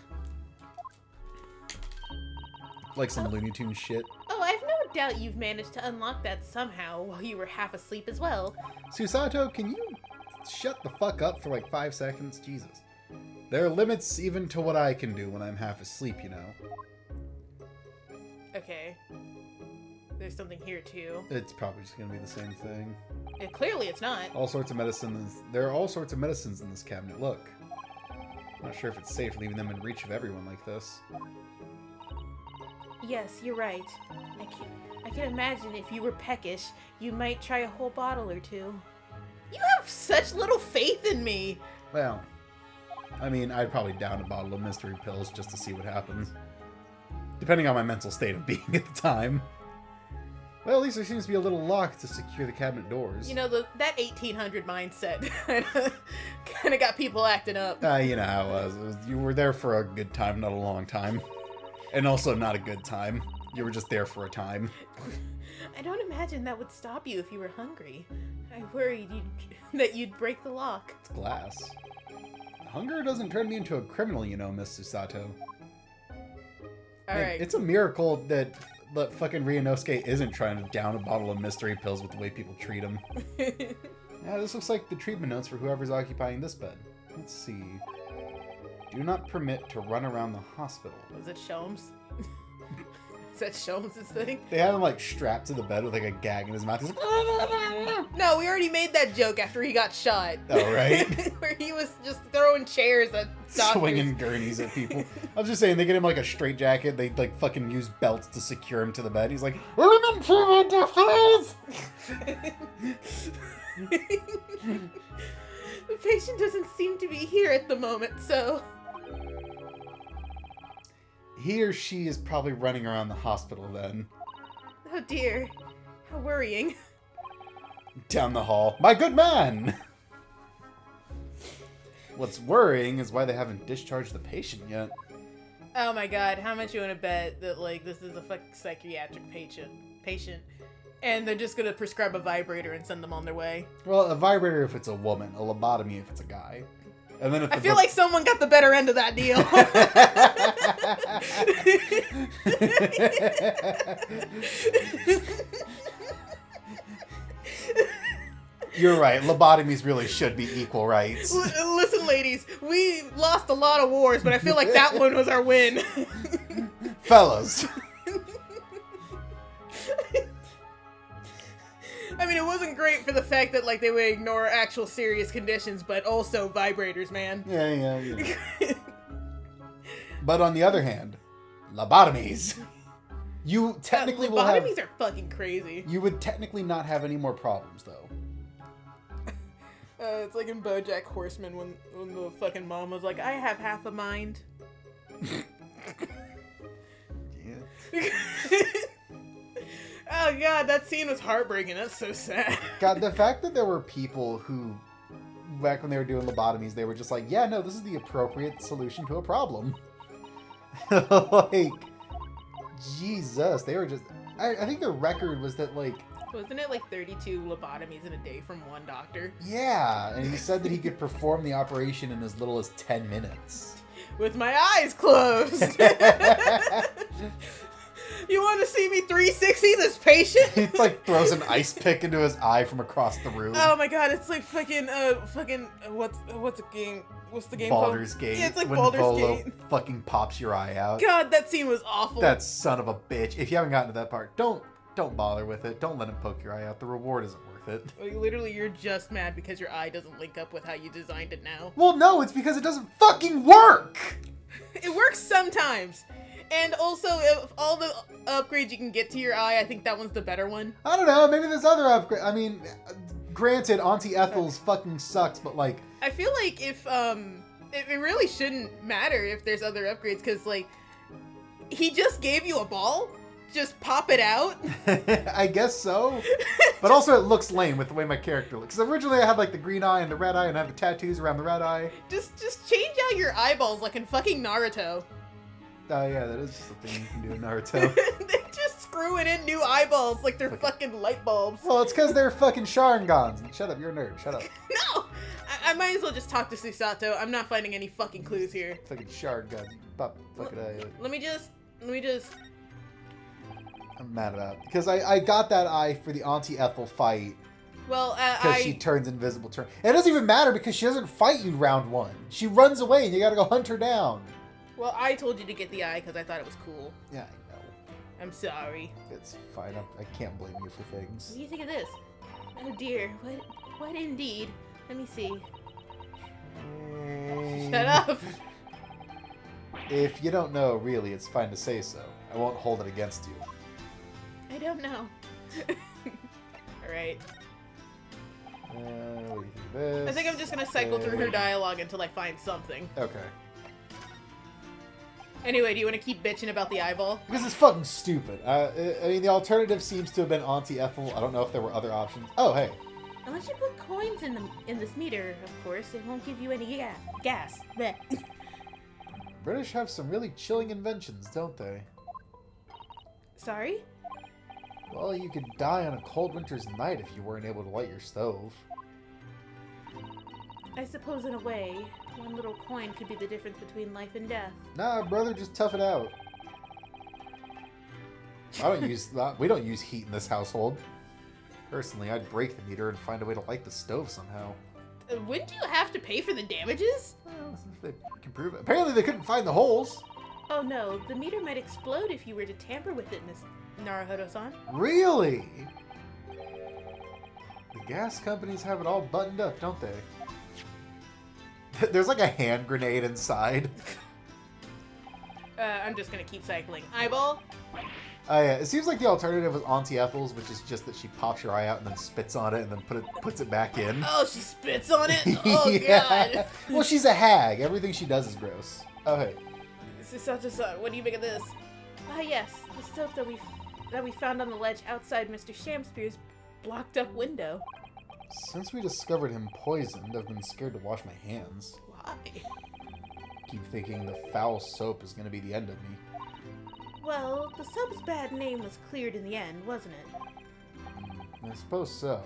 Like some Looney Tunes shit. Oh, I've no doubt you've managed to unlock that somehow while you were half asleep as well. Susato, can you shut the fuck up for like 5 seconds? Jesus. There are limits even to what I can do when I'm half asleep, you know. Okay. There's something here too. It's probably just gonna be the same thing. Clearly it's not. All sorts of medicines. There are all sorts of medicines in this cabinet. Look. I'm not sure if it's safe leaving them in reach of everyone like this. Yes, you're right. I can imagine if you were peckish, you might try a whole bottle or two. You have such little faith in me! Well, I mean, I'd probably down a bottle of mystery pills just to see what happens. Depending on my mental state of being at the time. Well, at least there seems to be a little lock to secure the cabinet doors. You know, that 1800 mindset kind of got people acting up. You know how it was. You were there for a good time, not a long time. And also not a good time. You were just there for a time. I don't imagine that would stop you if you were hungry. I worried that you'd break the lock. It's glass. Hunger doesn't turn me into a criminal, you know, Miss Susato. Alright. It's a miracle that fucking Ryunosuke isn't trying to down a bottle of mystery pills with the way people treat him. Yeah, this looks like the treatment notes for whoever's occupying this bed. Let's see. Do not permit to run around the hospital. Was it Sholmes? Is that Sholmes' thing? They have him like strapped to the bed with like a gag in his mouth. He's like, No, we already made that joke after he got shot. Oh, right? Where he was just throwing chairs at doctors. Swinging gurneys at people. I was just saying, they get him like a straitjacket. They like fucking use belts to secure him to the bed. He's like, the patient doesn't seem to be here at the moment, so... He or she is probably running around the hospital then. Oh dear. How worrying. Down the hall. My good man! What's worrying is why they haven't discharged the patient yet. Oh my god, how much you want to bet that, like, this is a fucking psychiatric patient, and they're just gonna prescribe a vibrator and send them on their way? Well, a vibrator if it's a woman, a lobotomy if it's a guy. And then if I feel like someone got the better end of that deal. You're right. Lobotomies really should be equal rights. Listen, ladies, we lost a lot of wars, but I feel like that one was our win. Fellas. I mean, it wasn't great for the fact that, like, they would ignore actual serious conditions, but also vibrators, man. Yeah. But on the other hand, lobotomies. You technically will have... Lobotomies are fucking crazy. You would technically not have any more problems, though. It's like in BoJack Horseman when the fucking mom was like, I have half a mind. Yeah. Oh god, that scene was heartbreaking. That's so sad. God, the fact that there were people who, back when they were doing lobotomies, they were just like, yeah, no, this is the appropriate solution to a problem. Like, Jesus, they were just... I think the record was that, like... Wasn't it like 32 lobotomies in a day from one doctor? Yeah, and he said that he could perform the operation in as little as 10 minutes. With my eyes closed! You want to see me 360 this patient? He like throws an ice pick into his eye from across the room. Oh my god, it's like fucking what's the game? What's the game Baldur's called? Gate. Yeah, it's like when Baldur's Volo Gate. fucking pops your eye out. God, that scene was awful. That son of a bitch. If you haven't gotten to that part, don't bother with it. Don't let him poke your eye out. The reward isn't worth it. Like, literally, you're just mad because your eye doesn't link up with how you designed it now. Well, no, it's because it doesn't fucking work! It works sometimes. And also, if all the upgrades you can get to your eye, I think that one's the better one. I don't know, maybe there's other upgrades. I mean, granted, Auntie Ethel's fucking sucks, but like... I feel like if, it really shouldn't matter if there's other upgrades, because, like, he just gave you a ball? Just pop it out? I guess so. But also it looks lame with the way my character looks. Because originally I had like the green eye and the red eye and I had the tattoos around the red eye. Just change out your eyeballs like in fucking Naruto. Oh yeah, that is just a thing you can do in Naruto. They're just screwing in new eyeballs like they're fucking light bulbs. Well, it's because they're fucking Sharingans. Shut up, you're a nerd. Shut up. No! I might as well just talk to Susato. I'm not finding any fucking clues here. Fucking Sharingan. Pop fucking eye. Let me just... I'm mad about it. Because I got that eye for the Auntie Ethel fight. Well, Because she turns invisible. It doesn't even matter because she doesn't fight you round one. She runs away and you gotta go hunt her down. Well, I told you to get the eye because I thought it was cool. Yeah, I know. I'm sorry. It's fine. I can't blame you for things. What do you think of this? Oh dear. What indeed? Let me see. Shut up. If you don't know, really, it's fine to say so. I won't hold it against you. I don't know. Alright. What do you think of this? I think I'm just gonna cycle through her dialogue until I find something. Okay. Anyway, do you want to keep bitching about the eyeball? Because it's fucking stupid. I mean, the alternative seems to have been Auntie Ethel. I don't know if there were other options. Oh, hey. Unless you put coins in this meter, of course, it won't give you any gas. Blech. British have some really chilling inventions, don't they? Sorry? Well, you could die on a cold winter's night if you weren't able to light your stove. I suppose in a way, one little coin could be the difference between life and death. Nah, brother, just tough it out. I don't use that. We don't use heat in this household. Personally, I'd break the meter and find a way to light the stove somehow. Wouldn't you have to pay for the damages? Well, if they can prove it. Apparently they couldn't find the holes. Oh no, the meter might explode if you were to tamper with it, Miss Naruhodo-san. Really? The gas companies have it all buttoned up, don't they? There's like a hand grenade inside. I'm just gonna keep cycling. Eyeball? Oh yeah, it seems like the alternative was Auntie Ethel's, which is just that she pops your eye out and then spits on it and then puts it back in. Oh, she spits on it? Oh god! Well, she's a hag. Everything she does is gross. Oh hey. Susato-san, what do you make of this? Ah yes, the soap that we found on the ledge outside Mr. Shamspeare's blocked up window. Since we discovered him poisoned, I've been scared to wash my hands. Why? Keep thinking the foul soap is going to be the end of me. Well, the soap's bad name was cleared in the end, wasn't it? I suppose so.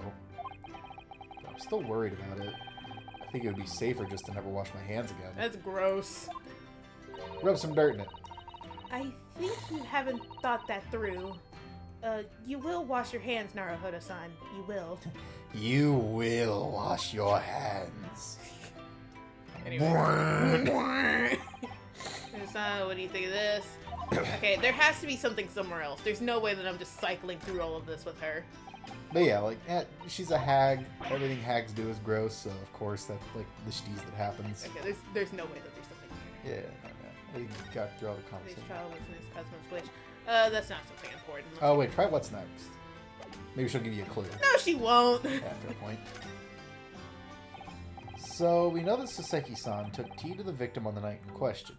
But I'm still worried about it. I think it would be safer just to never wash my hands again. That's gross. Rub some dirt in it. I think you haven't thought that through. You will wash your hands, Naruhodo-san. You will. You will wash your hands. Anyway. What do you think of this? Okay, there has to be something somewhere else. There's no way that I'm just cycling through all of this with her. But yeah, like, she's a hag. Everything hags do is gross, so of course that's like the shdees that happens. Okay, there's no way that there's something here. Yeah, no. You got through all the This conversation. trial was next Cosmo's wish. That's not something important. Oh, wait, try what's next. Maybe she'll give you a clue. No, she won't. Yeah, fair point. So, we know that Saseki-san took tea to the victim on the night in question.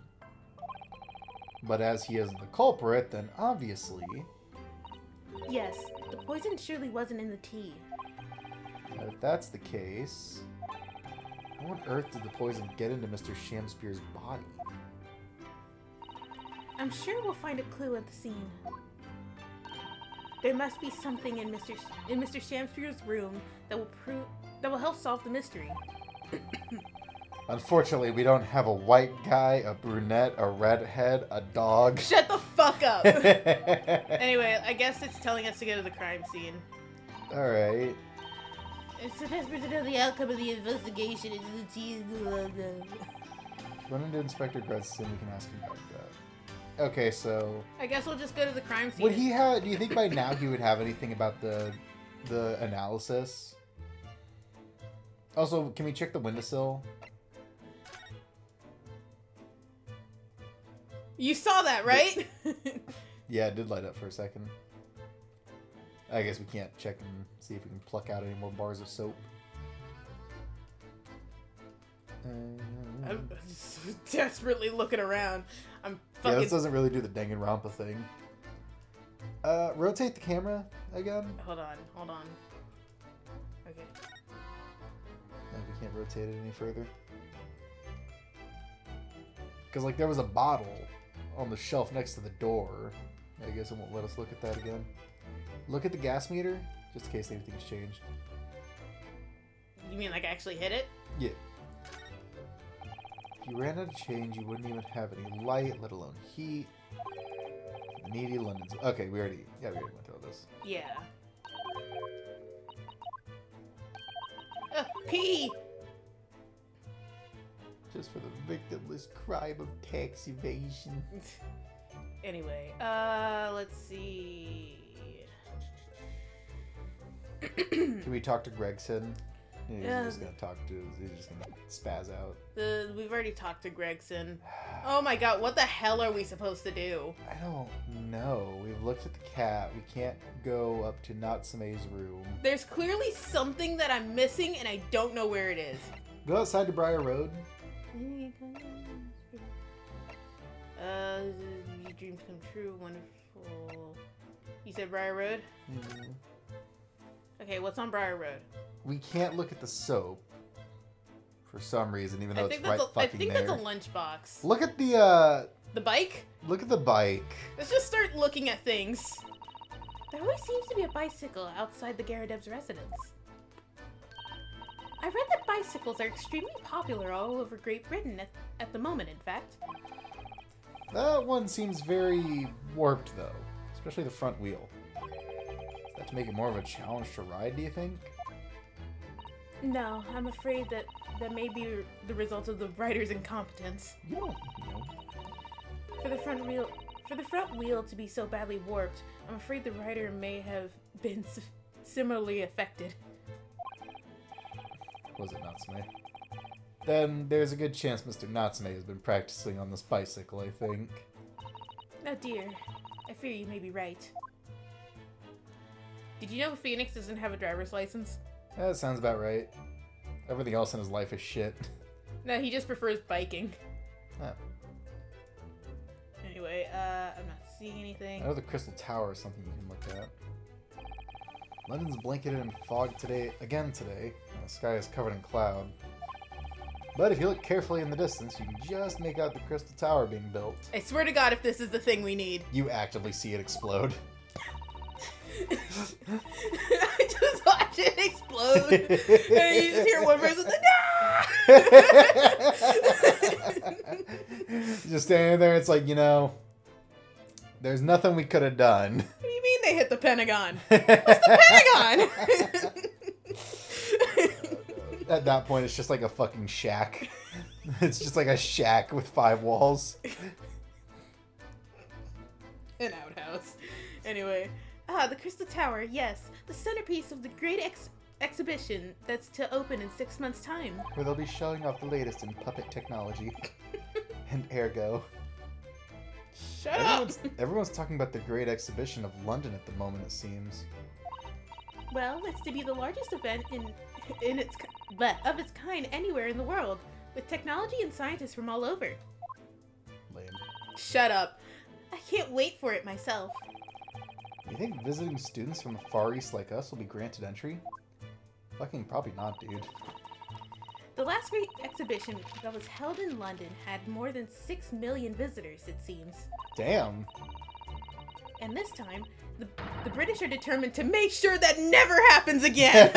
But as he isn't the culprit, then obviously... Yes, the poison surely wasn't in the tea. If that's the case... How on earth did the poison get into Mr. Shamspeare's body? I'm sure we'll find a clue at the scene. There must be something in Mr. Shamspeare's room that will help solve the mystery. Unfortunately, we don't have a white guy, a brunette, a redhead, a dog. Shut the fuck up! Anyway, I guess it's telling us to go to the crime scene. Alright. It's so desperate to know the outcome of the investigation into the tea. Run into Inspector Gretz and we can ask him about that. Okay, so... I guess we'll just go to the crime scene. Would he have... Do you think by now he would have anything about the analysis? Also, can we check the windowsill? You saw that, right? Yeah, it did light up for a second. I guess we can't check and see if we can pluck out any more bars of soap. I'm just desperately looking around. I'm Yeah, fucking... this doesn't really do the Danganronpa thing. Rotate the camera again. Hold on. Okay. No, we can't rotate it any further. Because, like, there was a bottle on the shelf next to the door. I guess it won't let us look at that again. Look at the gas meter, just in case anything's changed. You mean like I actually hit it? Yeah. If you ran out of change, you wouldn't even have any light, let alone heat. The needy London's... Okay, we already went through all this. Yeah. P! Just for the victimless crime of tax evasion. Anyway, let's see. Can we talk to Gregson? He's Yeah. just gonna he's just gonna spaz out. We've already talked to Gregson. Oh my god, what the hell are we supposed to do? I don't know. We've looked at the cat. We can't go up to Natsume's room. There's clearly something that I'm missing and I don't know where it is. Go outside to Briar Road. Your dreams come true, wonderful. You said Briar Road? Mm-hmm. Okay, what's on Briar Road? We can't look at the soap for some reason, even though it's right I fucking think there. that's a lunchbox. Look at the bike? Look at the bike. Let's just start looking at things. There always seems to be a bicycle outside the Garadeb's residence. I read that bicycles are extremely popular all over Great Britain at the moment, in fact. That one seems very warped, though, especially the front wheel. Is that to make it more of a challenge to ride, do you think? No, I'm afraid that may be the result of the rider's incompetence. You don't know. For the front wheel to be so badly warped, I'm afraid the rider may have been similarly affected. Was it Natsume? Then there's a good chance Mr. Natsume has been practicing on this bicycle, I think. Oh dear, I fear you may be right. Did you know Phoenix doesn't have a driver's license? That sounds about right. Everything else in his life is shit. No, he just prefers biking. Oh. Anyway, I'm not seeing anything. I know the Crystal Tower is something you can look at. London's blanketed in fog today. The sky is covered in cloud. But if you look carefully in the distance, you can just make out the Crystal Tower being built. I swear to God, if this is the thing we need. You actively see it explode. I just watch it explode. And you just hear one person like, "Ah!" Just standing there, it's like, there's nothing we could have done. What do you mean they hit the Pentagon? What's the Pentagon? At that point, it's just like a fucking shack. It's just like a shack with 5 walls. An outhouse. Anyway. The Crystal Tower, yes. The centerpiece of the great exhibition that's to open in 6 months' time. Where they'll be showing off the latest in puppet technology. And ergo. Shut up! Everyone's talking about the Great Exhibition of London at the moment, it seems. Well, it's to be the largest event of its kind anywhere in the world, with technology and scientists from all over. Lame. Shut up. I can't wait for it myself. You think visiting students from the Far East like us will be granted entry? Fucking probably not, dude. The last great exhibition that was held in London had more than 6 million visitors, it seems. Damn. And this time, the British are determined to make sure that never happens again!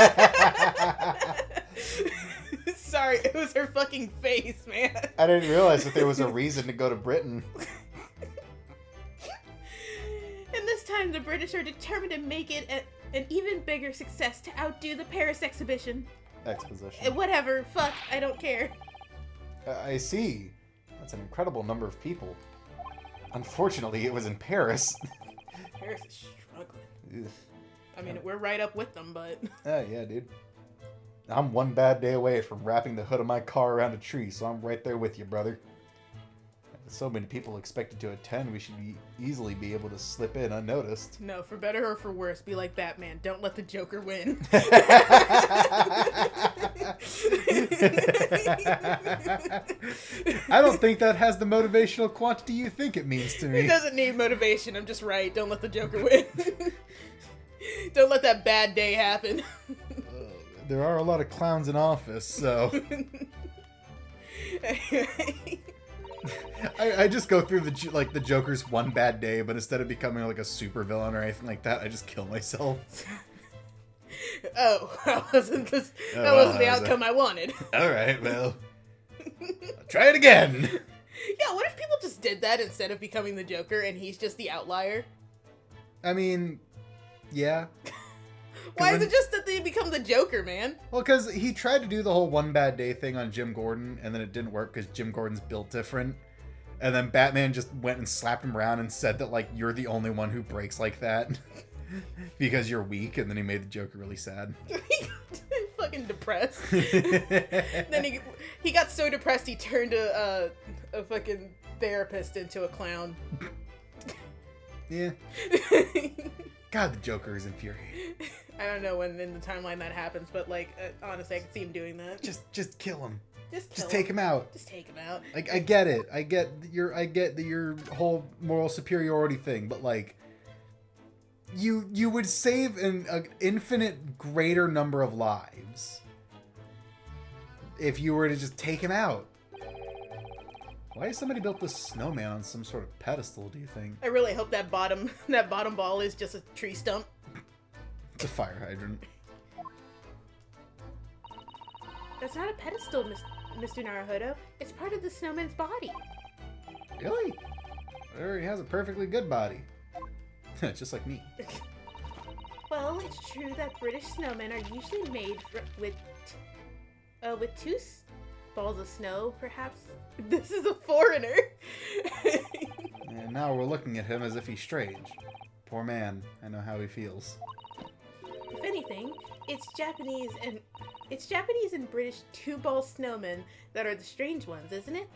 Sorry, it was her fucking face, man. I didn't realize that there was a reason to go to Britain. And this time, the British are determined to make it an even bigger success to outdo the Paris exhibition. Exposition. Whatever, fuck, I don't care. I see. That's an incredible number of people. Unfortunately, it was in Paris. Paris is struggling. Ugh. I mean, we're right up with them, but... Yeah, dude. I'm one bad day away from wrapping the hood of my car around a tree, so I'm right there with you, brother. With so many people expected to attend, we should easily be able to slip in unnoticed. No, for better or for worse, be like Batman. Don't let the Joker win. I don't think that has the motivational quantity you think it means to me. It doesn't need motivation. I'm just right. Don't let the Joker win. Don't let that bad day happen. There are a lot of clowns in office, so... I just go through the Joker's one bad day, but instead of becoming like a super villain or anything like that, I just kill myself. Oh, that wasn't the outcome I wanted. Alright, well... I'll try it again! Yeah, what if people just did that instead of becoming the Joker and he's just the outlier? I mean, yeah. Why is it just that they become the Joker, man? Well, because he tried to do the whole one bad day thing on Jim Gordon, and then it didn't work because Jim Gordon's built different. And then Batman just went and slapped him around and said that, like, you're the only one who breaks like that. Because you're weak, and then he made the Joker really sad. He got fucking depressed. Then he got so depressed he turned a fucking therapist into a clown. Yeah. God, the Joker is infuriating. I don't know when in the timeline that happens, but like honestly, I can see him doing that. Just kill him. Just take him out. Just take him out. Like I get it. I get your whole moral superiority thing, but like you would save an infinite greater number of lives if you were to just take him out. Why has somebody built this snowman on some sort of pedestal, do you think? I really hope that bottom ball is just a tree stump. It's a fire hydrant. That's not a pedestal, Mr. Naruhodo. It's part of the snowman's body. Really? He has a perfectly good body. Just like me. Well, it's true that British snowmen are usually made with two balls of snow, perhaps. This is a foreigner. And now we're looking at him as if he's strange. Poor man. I know how he feels. If anything, it's Japanese and British two-ball snowmen that are the strange ones, isn't it?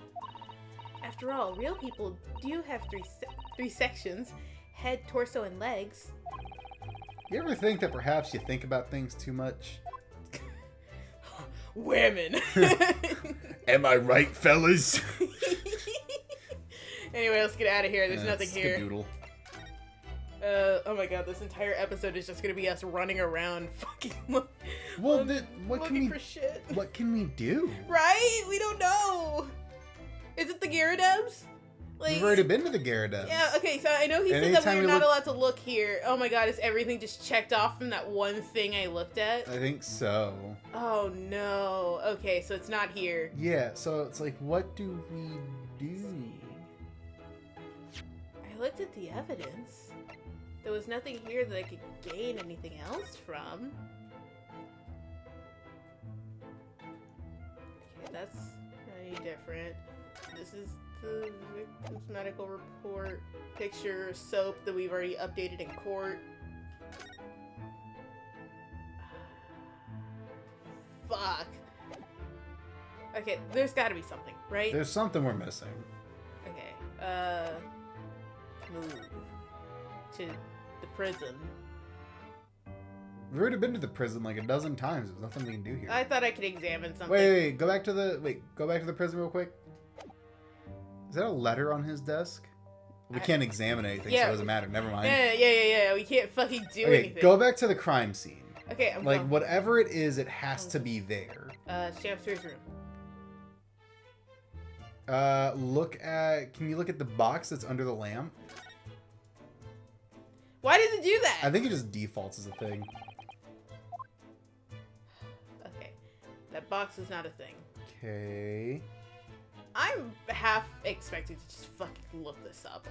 After all, real people do have three sections: head, torso, and legs. You ever think that perhaps you think about things too much? Women. Am I right, fellas? Anyway, let's get out of here. There's nothing here. Skadoodle. Oh my god, this entire episode is just gonna be us running around fucking what looking for shit. What can we do? Right? We don't know. Is it the Gyarados? Like, We've already been to the Gyarados. Yeah, okay, so I know he said that we're not allowed to look here. Oh my god, is everything just checked off from that one thing I looked at? I think so. Oh no. Okay, so it's not here. Yeah, so it's like, what do we do? I looked at the evidence. There was nothing here that I could gain anything else from. Okay, that's any different. This is the victim's medical report, picture, soap that we've already updated in court. Fuck. Okay, there's gotta be something, right? There's something we're missing. Okay, to the prison. We've already been to the prison like a dozen times. There's nothing we can do here. I thought I could examine something. Wait, go back to the prison real quick. Is that a letter on his desk? We can't examine anything, so it doesn't matter. Never mind. Yeah. We can't fucking do anything. Go back to the crime scene. Okay, I'm like gone. whatever it is, it has to be there. Shamster's room. Can you look at the box that's under the lamp? Why does it do that? I think it just defaults as a thing. Okay. That box is not a thing. Okay. I'm half expected to just fucking look this up.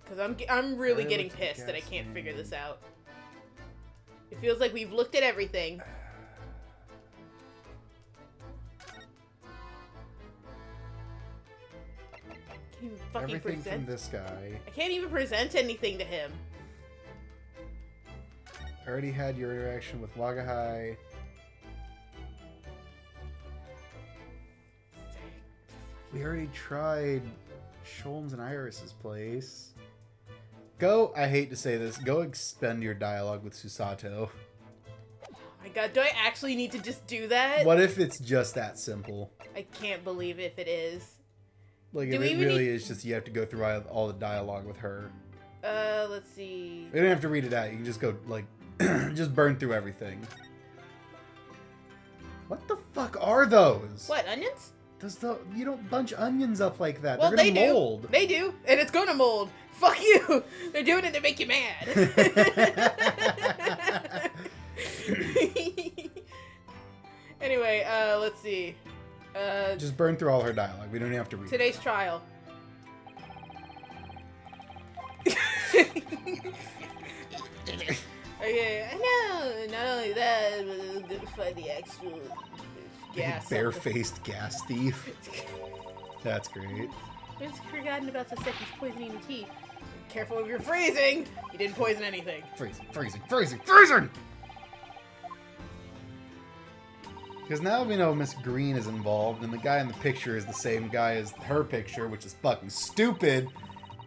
Because I'm really getting pissed that I can't figure this out. It feels like we've looked at everything. Can't even fucking Everything present. from this guy. I can't even present anything to him. I already had your interaction with Wagahai. We already tried Sholmes and Iris's place. Go, I hate to say this, go expend your dialogue with Susato. Oh my god, do I actually need to just do that? What if it's just that simple? I can't believe if it is. Like, if it really is just you have to go through all the dialogue with her. Let's see. You don't have to read it out. You can just go, like, just burn through everything. What the fuck are those? What, onions? You don't bunch onions up like that. Well, They're gonna mold. They do, and it's gonna mold. Fuck you! They're doing it to make you mad. Anyway, let's see. Just burn through all her dialogue. We don't even have to read Today's trial. Okay, I know. Not only that, but it was good to find the actual gas. Barefaced gas thief. That's great. I've forgotten about Saseki's poisoning the tea. Careful of your freezing! You didn't poison anything. Freezing! Because now we know Miss Green is involved, and the guy in the picture is the same guy as her picture, which is fucking stupid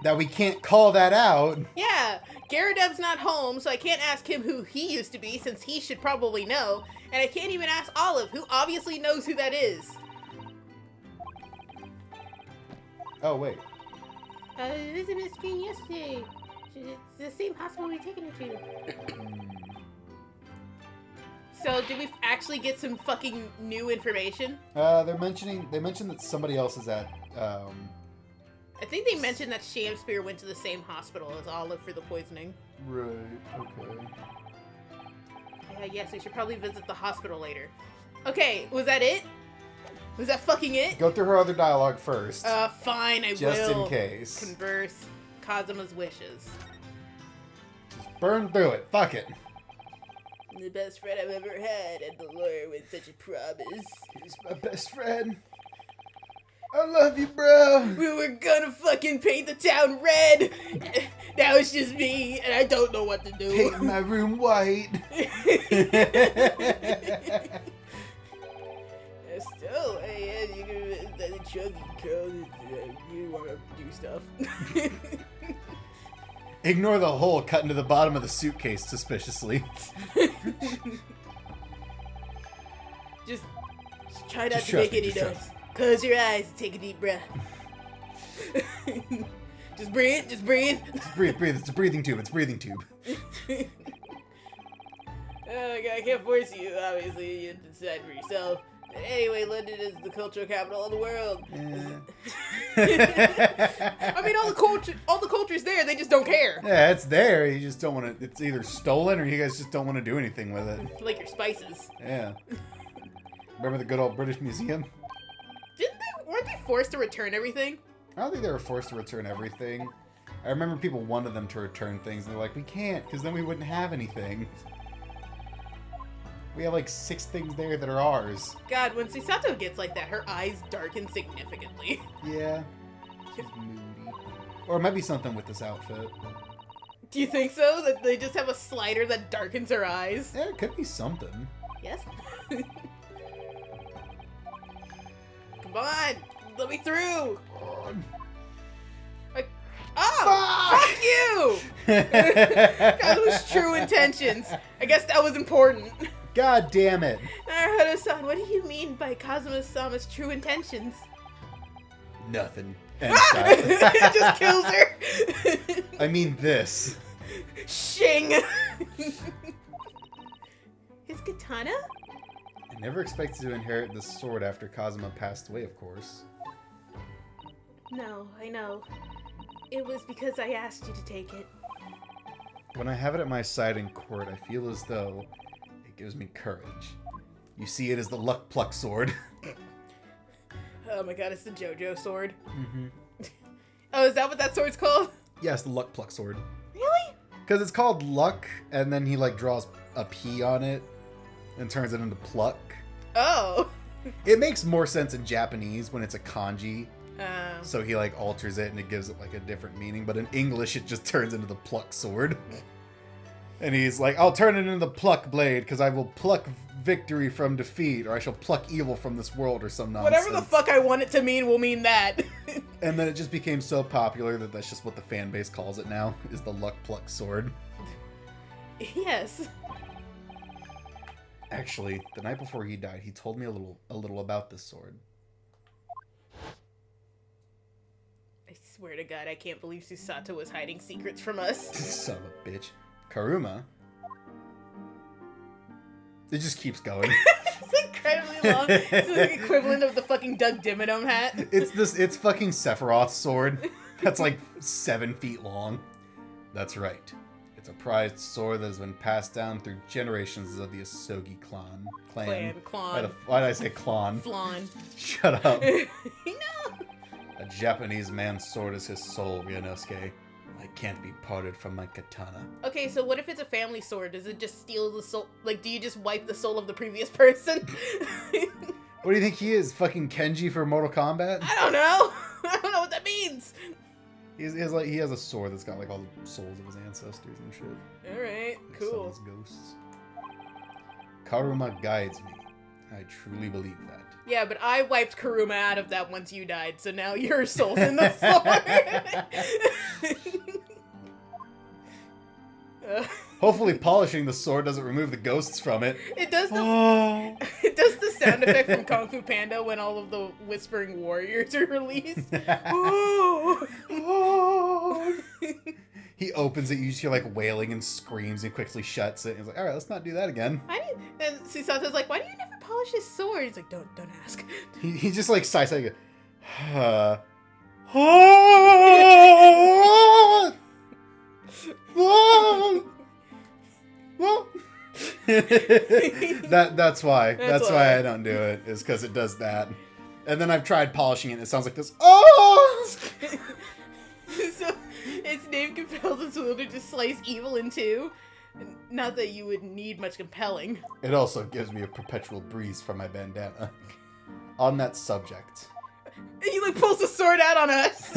that we can't call that out. Yeah, Garadeb's not home, so I can't ask him who he used to be, since he should probably know. And I can't even ask Olive, who obviously knows who that is. Oh, wait. Visit Miss Green yesterday. It's the same hospital we've taken her to. So, did we actually get some fucking new information? They mentioned that somebody else is at, I think they mentioned that Shamspear went to the same hospital as Olive for the poisoning. Right, okay. Yes, we should probably visit the hospital later. Okay, was that it? Was that fucking it? Go through her other dialogue first. Fine, I will. Just in case. Converse Kazuma's wishes. Just burn through it. Fuck it. The best friend I've ever had, and the lawyer with such a promise. He's my best friend. I love you, bro. We were gonna fucking paint the town red. Now it's just me, and I don't know what to do. Paint my room white. Still, hey, you can the chuggy code. You want to do stuff. Ignore the hole cut into the bottom of the suitcase suspiciously. Just try not to make any noise. Close your eyes and take a deep breath. Just breathe. Just breathe. It's a breathing tube. I can't force you, obviously. You decide for yourself. But anyway, London is the cultural capital of the world. I mean, all the culture's there. They just don't care. Yeah, it's there. You just don't want to. It's either stolen or you guys just don't want to do anything with it. Like your spices. Yeah. Remember the good old British Museum? Weren't they forced to return everything? I don't think they were forced to return everything. I remember people wanted them to return things, and they're like, we can't, because then we wouldn't have anything. We have like 6 things there that are ours. God, when Susato gets like that, her eyes darken significantly. Yeah. She's moody. Or it might be something with this outfit. Do you think so? That they just have a slider that darkens her eyes? Yeah, it could be something. Yes? Come on! Let me through! Like, oh! Kazuma's true intentions. I guess that was important. God damn it. Naruto-san, what do you mean by Kazuma-sama's true intentions? Nothing. End stop. It just kills her. I mean this. Shing. His katana? I never expected to inherit this sword after Kazuma passed away, of course. No, I know. It was because I asked you to take it. When I have it at my side in court, I feel as though it gives me courage. You see it as the luck pluck sword. Oh my god, it's the JoJo sword. Mm-hmm. Oh, is that what that sword's called? Yes, the luck pluck sword. Really? Because it's called luck, and then he like draws a P on it and turns it into pluck. Oh. It makes more sense in Japanese when it's a kanji. Oh. So he like alters it and it gives it like a different meaning. But in English, it just turns into the pluck sword. And he's like, I'll turn it into the pluck blade because I will pluck victory from defeat, or I shall pluck evil from this world, or some nonsense. Whatever the fuck I want it to mean will mean that. And then it just became so popular that that's just what the fan base calls it now, is the luck pluck sword. Yes. Actually, the night before he died, he told me a little about this sword. I swear to God, I can't believe Susato was hiding secrets from us. Son of a bitch. Karuma. It just keeps going. It's incredibly long. It's the equivalent of the fucking Doug Dimmadome hat. It's fucking Sephiroth's sword. That's like 7 feet long. That's right. It's a prized sword that has been passed down through generations of the Asogi clan. Clan. Why did I say clan? Flan. Shut up. No. A Japanese man's sword is his soul, Ryanosuke. I can't be parted from my katana. Okay, so what if it's a family sword? Does it just steal the soul? Like, do you just wipe the soul of the previous person? What do you think he is? Fucking Kenji for Mortal Kombat? I don't know. I don't know what that means. He has a sword that's got like all the souls of his ancestors and shit. Alright, Like cool. some of his ghosts. Karuma guides me. I truly believe that. Yeah, but I wiped Karuma out of that once you died, so now your soul's in the sword. Hopefully polishing the sword doesn't remove the ghosts from it. It does the it does the sound effect from Kung Fu Panda when all of the whispering warriors are released. He opens it, you just hear like wailing and screams, and quickly shuts it. He's like, alright, let's not do that again. And Susato's like, why do you never polish his sword? He's like, don't ask. He just like sighs like, that's why. That's why I don't do it. Is because it does that. And then I've tried polishing it and it sounds like this. Oh! So its name compels its wielder to slice evil in two. Not that you would need much compelling. It also gives me a perpetual breeze from my bandana. On that subject. He like pulls the sword out on us.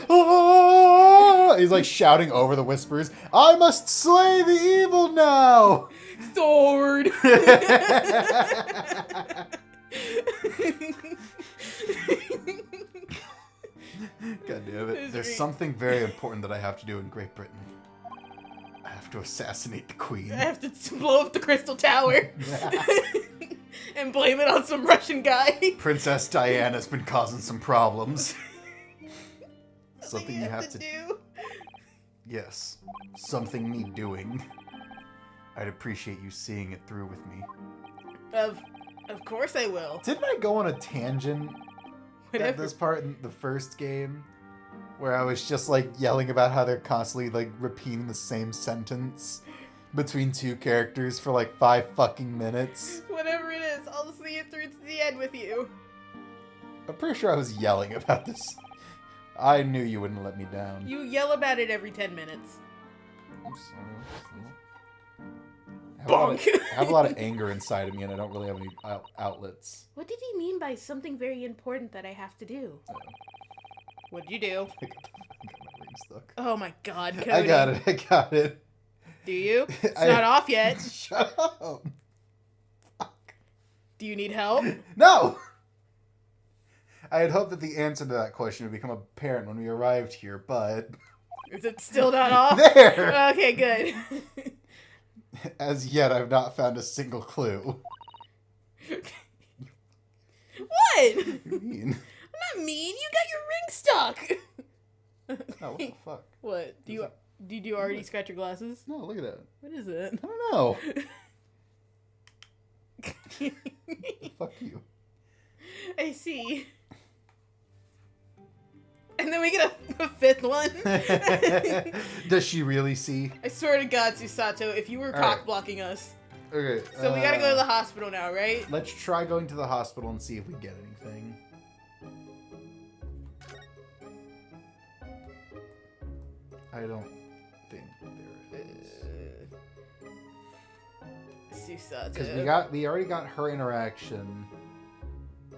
Oh! He's like shouting over the whispers, I must slay the evil now! Sword! God damn it. There's something very important that I have to do in Great Britain. I have to assassinate the Queen. I have to blow up the Crystal Tower. And blame it on some Russian guy. Princess Diana's been causing some problems. Something you have to do. Yes. Something need doing. I'd appreciate you seeing it through with me. Of course I will. Didn't I go on a tangent Whatever. at this part in the first game? Where I was just like yelling about how they're constantly like repeating the same sentence between two characters for like 5 fucking minutes. Whatever it is, I'll see it through to the end with you. I'm pretty sure I was yelling about this. I knew you wouldn't let me down. You yell about it every 10 minutes. I'm sorry. Bonk. I have a lot of anger inside of me and I don't really have any outlets. What did he mean by something very important that I have to do? What'd you do? I got my ring stuck. Oh my god, Cody. I got it. Do you? It's not off yet. Shut up. Fuck. Do you need help? No! I had hoped that the answer to that question would become apparent when we arrived here, but Is it still not off? There! Okay, good. As yet, I've not found a single clue. What? What do you mean? I'm not mean. You got your ring stuck. Oh, what the fuck? What? Did you already scratch your glasses? No, look at that. What is it? I don't know. Fuck you. I see. And then we get a fifth one. Does she really see? I swear to God, Susato, if you were cock blocking us. Okay. So we gotta go to the hospital now, right? Let's try going to the hospital and see if we get anything. I don't think there is. Susato. Because we already got her interaction.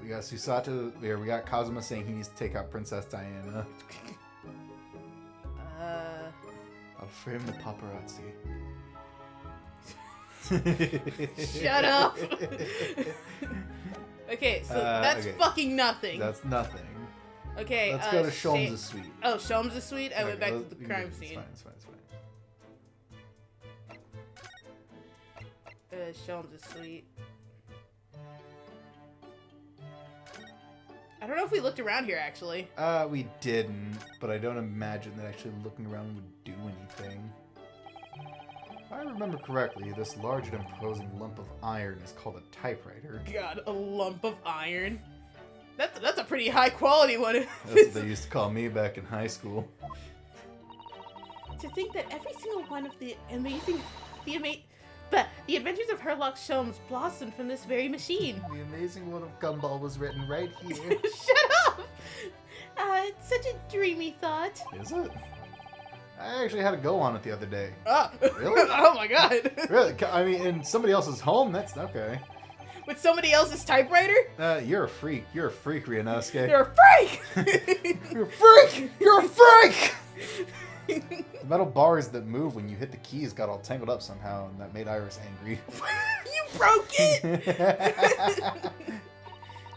We got Susato. We got Kazuma saying he needs to take out Princess Diana. I'll frame the paparazzi. Shut up. Okay, so that's okay. fucking nothing. That's nothing. Okay, Let's go to Sholmes' suite. Oh, Sholmes' suite? I went Okay, back to the crime scene. It's fine. Sholmes' suite. I don't know if we looked around here, actually. We didn't, but I don't imagine that actually looking around would do anything. If I remember correctly, this large and imposing lump of iron is called a typewriter. God, a lump of iron. That's a pretty high quality one. That's what they used to call me back in high school. To think that every single one of the adventures of Herlock Sholmes blossomed from this very machine. The amazing world of Gumball was written right here. Shut up! It's such a dreamy thought. Is it? I actually had a go on it the other day. Oh, Really? Oh my God! Really? I mean, in somebody else's home, that's okay. With somebody else's typewriter? You're a freak. You're a freak, Ryunosuke. You're a freak! You're a freak! You're a freak! The metal bars that move when you hit the keys got all tangled up somehow, and that made Iris angry. You broke it!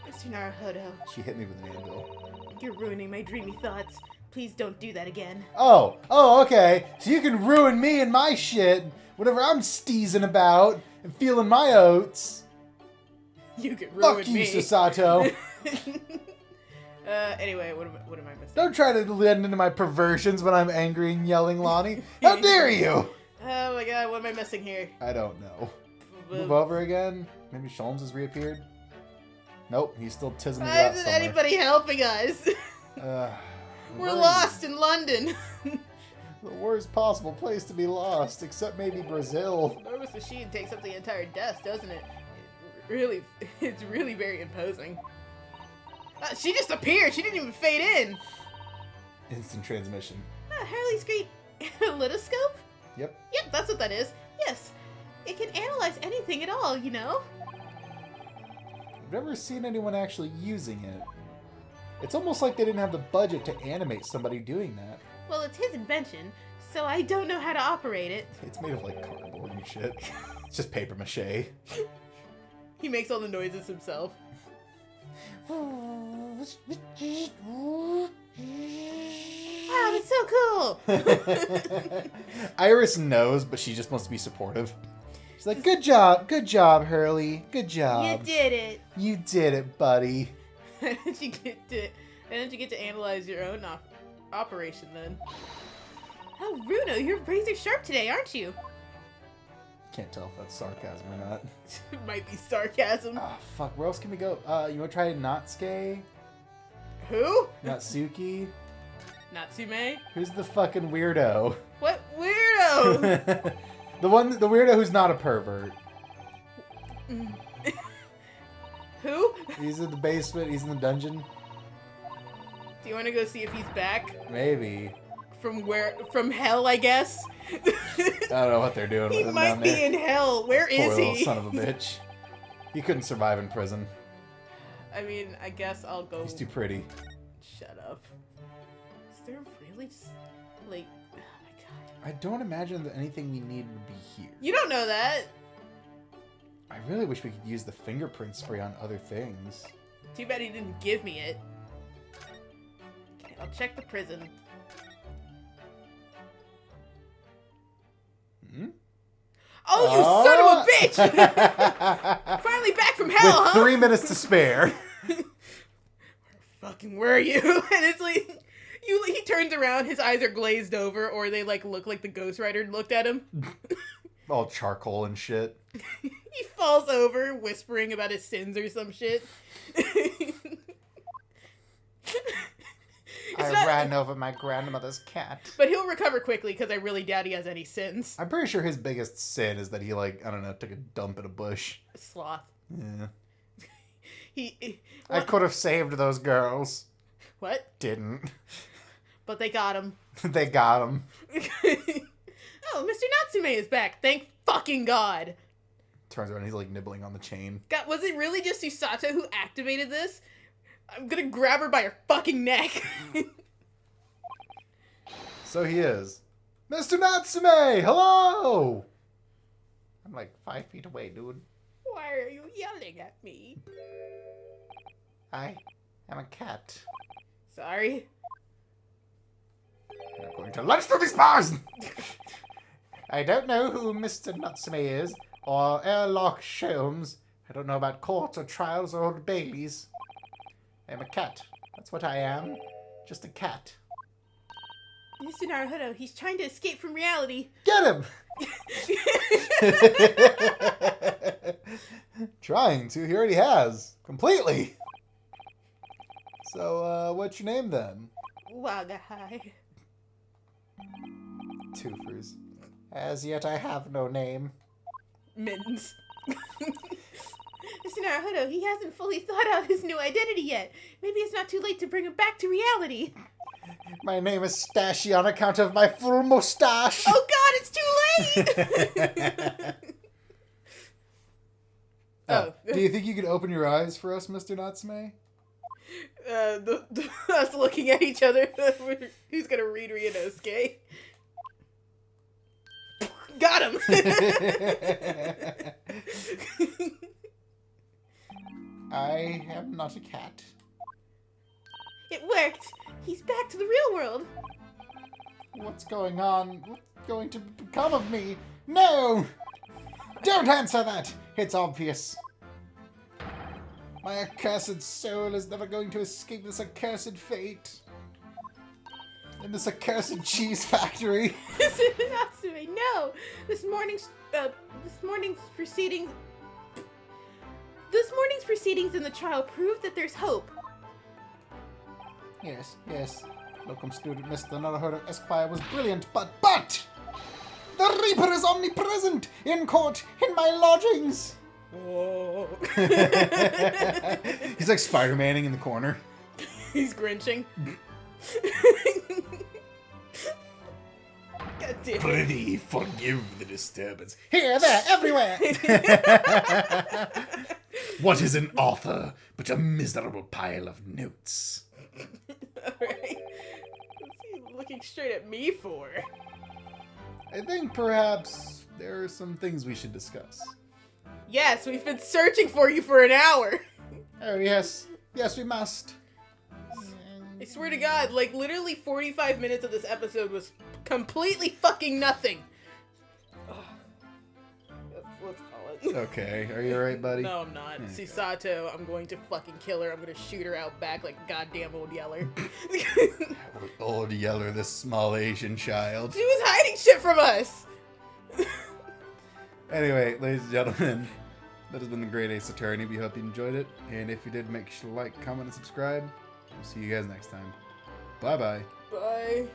Mr. Naruhodo, She hit me with an anvil. you're ruining my dreamy thoughts. Please don't do that again. Oh, okay. So you can ruin me and my shit whenever I'm steezing about and feeling my oats. You can ruin Fuck you, me. Susato. Anyway, what am I missing? Don't try to lend into my perversions when I'm angry and yelling, Lonnie. How dare you? Oh my God, what am I missing here? I don't know. Move over again? Maybe Sholmes has reappeared? Nope, he's still tizzing me Why about isn't somewhere. anybody helping us? We're lost in London. The worst possible place to be lost, except maybe Brazil. Nervous machine takes up the entire desk, doesn't it? It's really very imposing. She just appeared. She didn't even fade in. Instant transmission. Harley's great litoscope? Yep. Yep, that's what that is. Yes. It can analyze anything at all, you know? I've never seen anyone actually using it. It's almost like they didn't have the budget to animate somebody doing that. Well, it's his invention, so I don't know how to operate it. It's made of like cardboard and shit. It's just paper mache. He makes all the noises himself. Wow, that's so cool! Iris knows, but she just wants to be supportive. She's like, good job, Hurley, good job. You did it! You did it, buddy. Why didn't you get to analyze your own operation then? Oh, Runo, you're razor sharp today, aren't you? Can't tell if that's sarcasm or not. It might be sarcasm. Oh, fuck, where else can we go? You wanna try Natsuke? Who? Natsuki? Natsume? Who's the fucking weirdo? What weirdo? the weirdo who's not a pervert. Who? He's in the basement, he's in the dungeon. Do you want to go see if he's back? Maybe. From where? From hell, I guess? I don't know what they're doing He with him might down be there. in hell. Where Poor is little he? son of a bitch. He couldn't survive in prison. I mean, I guess I'll go. He's too pretty. Shut up. Is there really just like? Oh my God. I don't imagine that anything we need would be here. You don't know that. I really wish we could use the fingerprint spray on other things. Too bad he didn't give me it. Okay, I'll check the prison. Oh, you son of a bitch! Finally back from hell, With huh? 3 minutes to spare. Fucking were you? And it's like, he turns around, his eyes are glazed over, or they like look like the Ghost Rider looked at him. All charcoal and shit. He falls over, whispering about his sins or some shit. I ran over my grandmother's cat. But he'll recover quickly because I really doubt he has any sins. I'm pretty sure his biggest sin is that he, like, I don't know, took a dump in a bush. Sloth. Yeah. Well, I could have saved those girls. what? Didn't. But they got him. They got him. Oh, Mr. Natsume is back. Thank fucking God. Turns around, he's like nibbling on the chain. God, was it really just Susato who activated this? I'm gonna grab her by her fucking neck. So he is. Mr. Natsume! Hello! I'm like 5 feet away, dude. Why are you yelling at me? I am a cat. Sorry. I'm going to lunch through these bars! I don't know who Mr. Natsume is, or Airlock Sholmes. I don't know about courts or trials or Old Baileys. I am a cat. That's what I am. Just a cat. Mr. Naruhodo, he's trying to escape from reality. Get him! Trying to. He already has. Completely. So, what's your name then? Wagahai. Twofers. As yet I have no name. Mittens. Mr. Naruhodo, he hasn't fully thought out his new identity yet. Maybe it's not too late to bring him back to reality. My name is Stashy on account of my full mustache. Oh God, it's too late! Oh. Do you think you could open your eyes for us, Mr. Natsume? Us looking at each other. Who's gonna read Ryunosuke? Got him! I am not a cat. It worked! He's back to the real world! What's going on? What's going to become of me? No! Don't answer that! It's obvious. My accursed soul is never going to escape this accursed fate. In this accursed cheese factory. Natsume, no! This morning's proceedings in the trial proved that there's hope. Yes, yes. Locum student Mr. Naruhodo Esquire was brilliant, but! The Reaper is omnipresent! In court, in my lodgings! Whoa. He's like Spider-Maning in the corner. He's grinching. God damn it. Prithee, forgive the disturbance. Here, there, everywhere! What is an author but a miserable pile of notes? Alright. What's he looking straight at me for? I think perhaps there are some things we should discuss. Yes, we've been searching for you for an hour. Oh, yes. Yes, we must. I swear to God, like literally 45 minutes of this episode was completely fucking nothing. Ugh. Let's call it. Okay, are you alright, buddy? No, I'm not. Okay. Susato, I'm going to fucking kill her. I'm going to shoot her out back like goddamn Old Yeller. Old Yeller, this small Asian child. She was hiding shit from us! Anyway, ladies and gentlemen, that has been the Great Ace Attorney. We hope you enjoyed it. And if you did, make sure to like, comment, and subscribe. We'll see you guys next time. Bye-bye. Bye.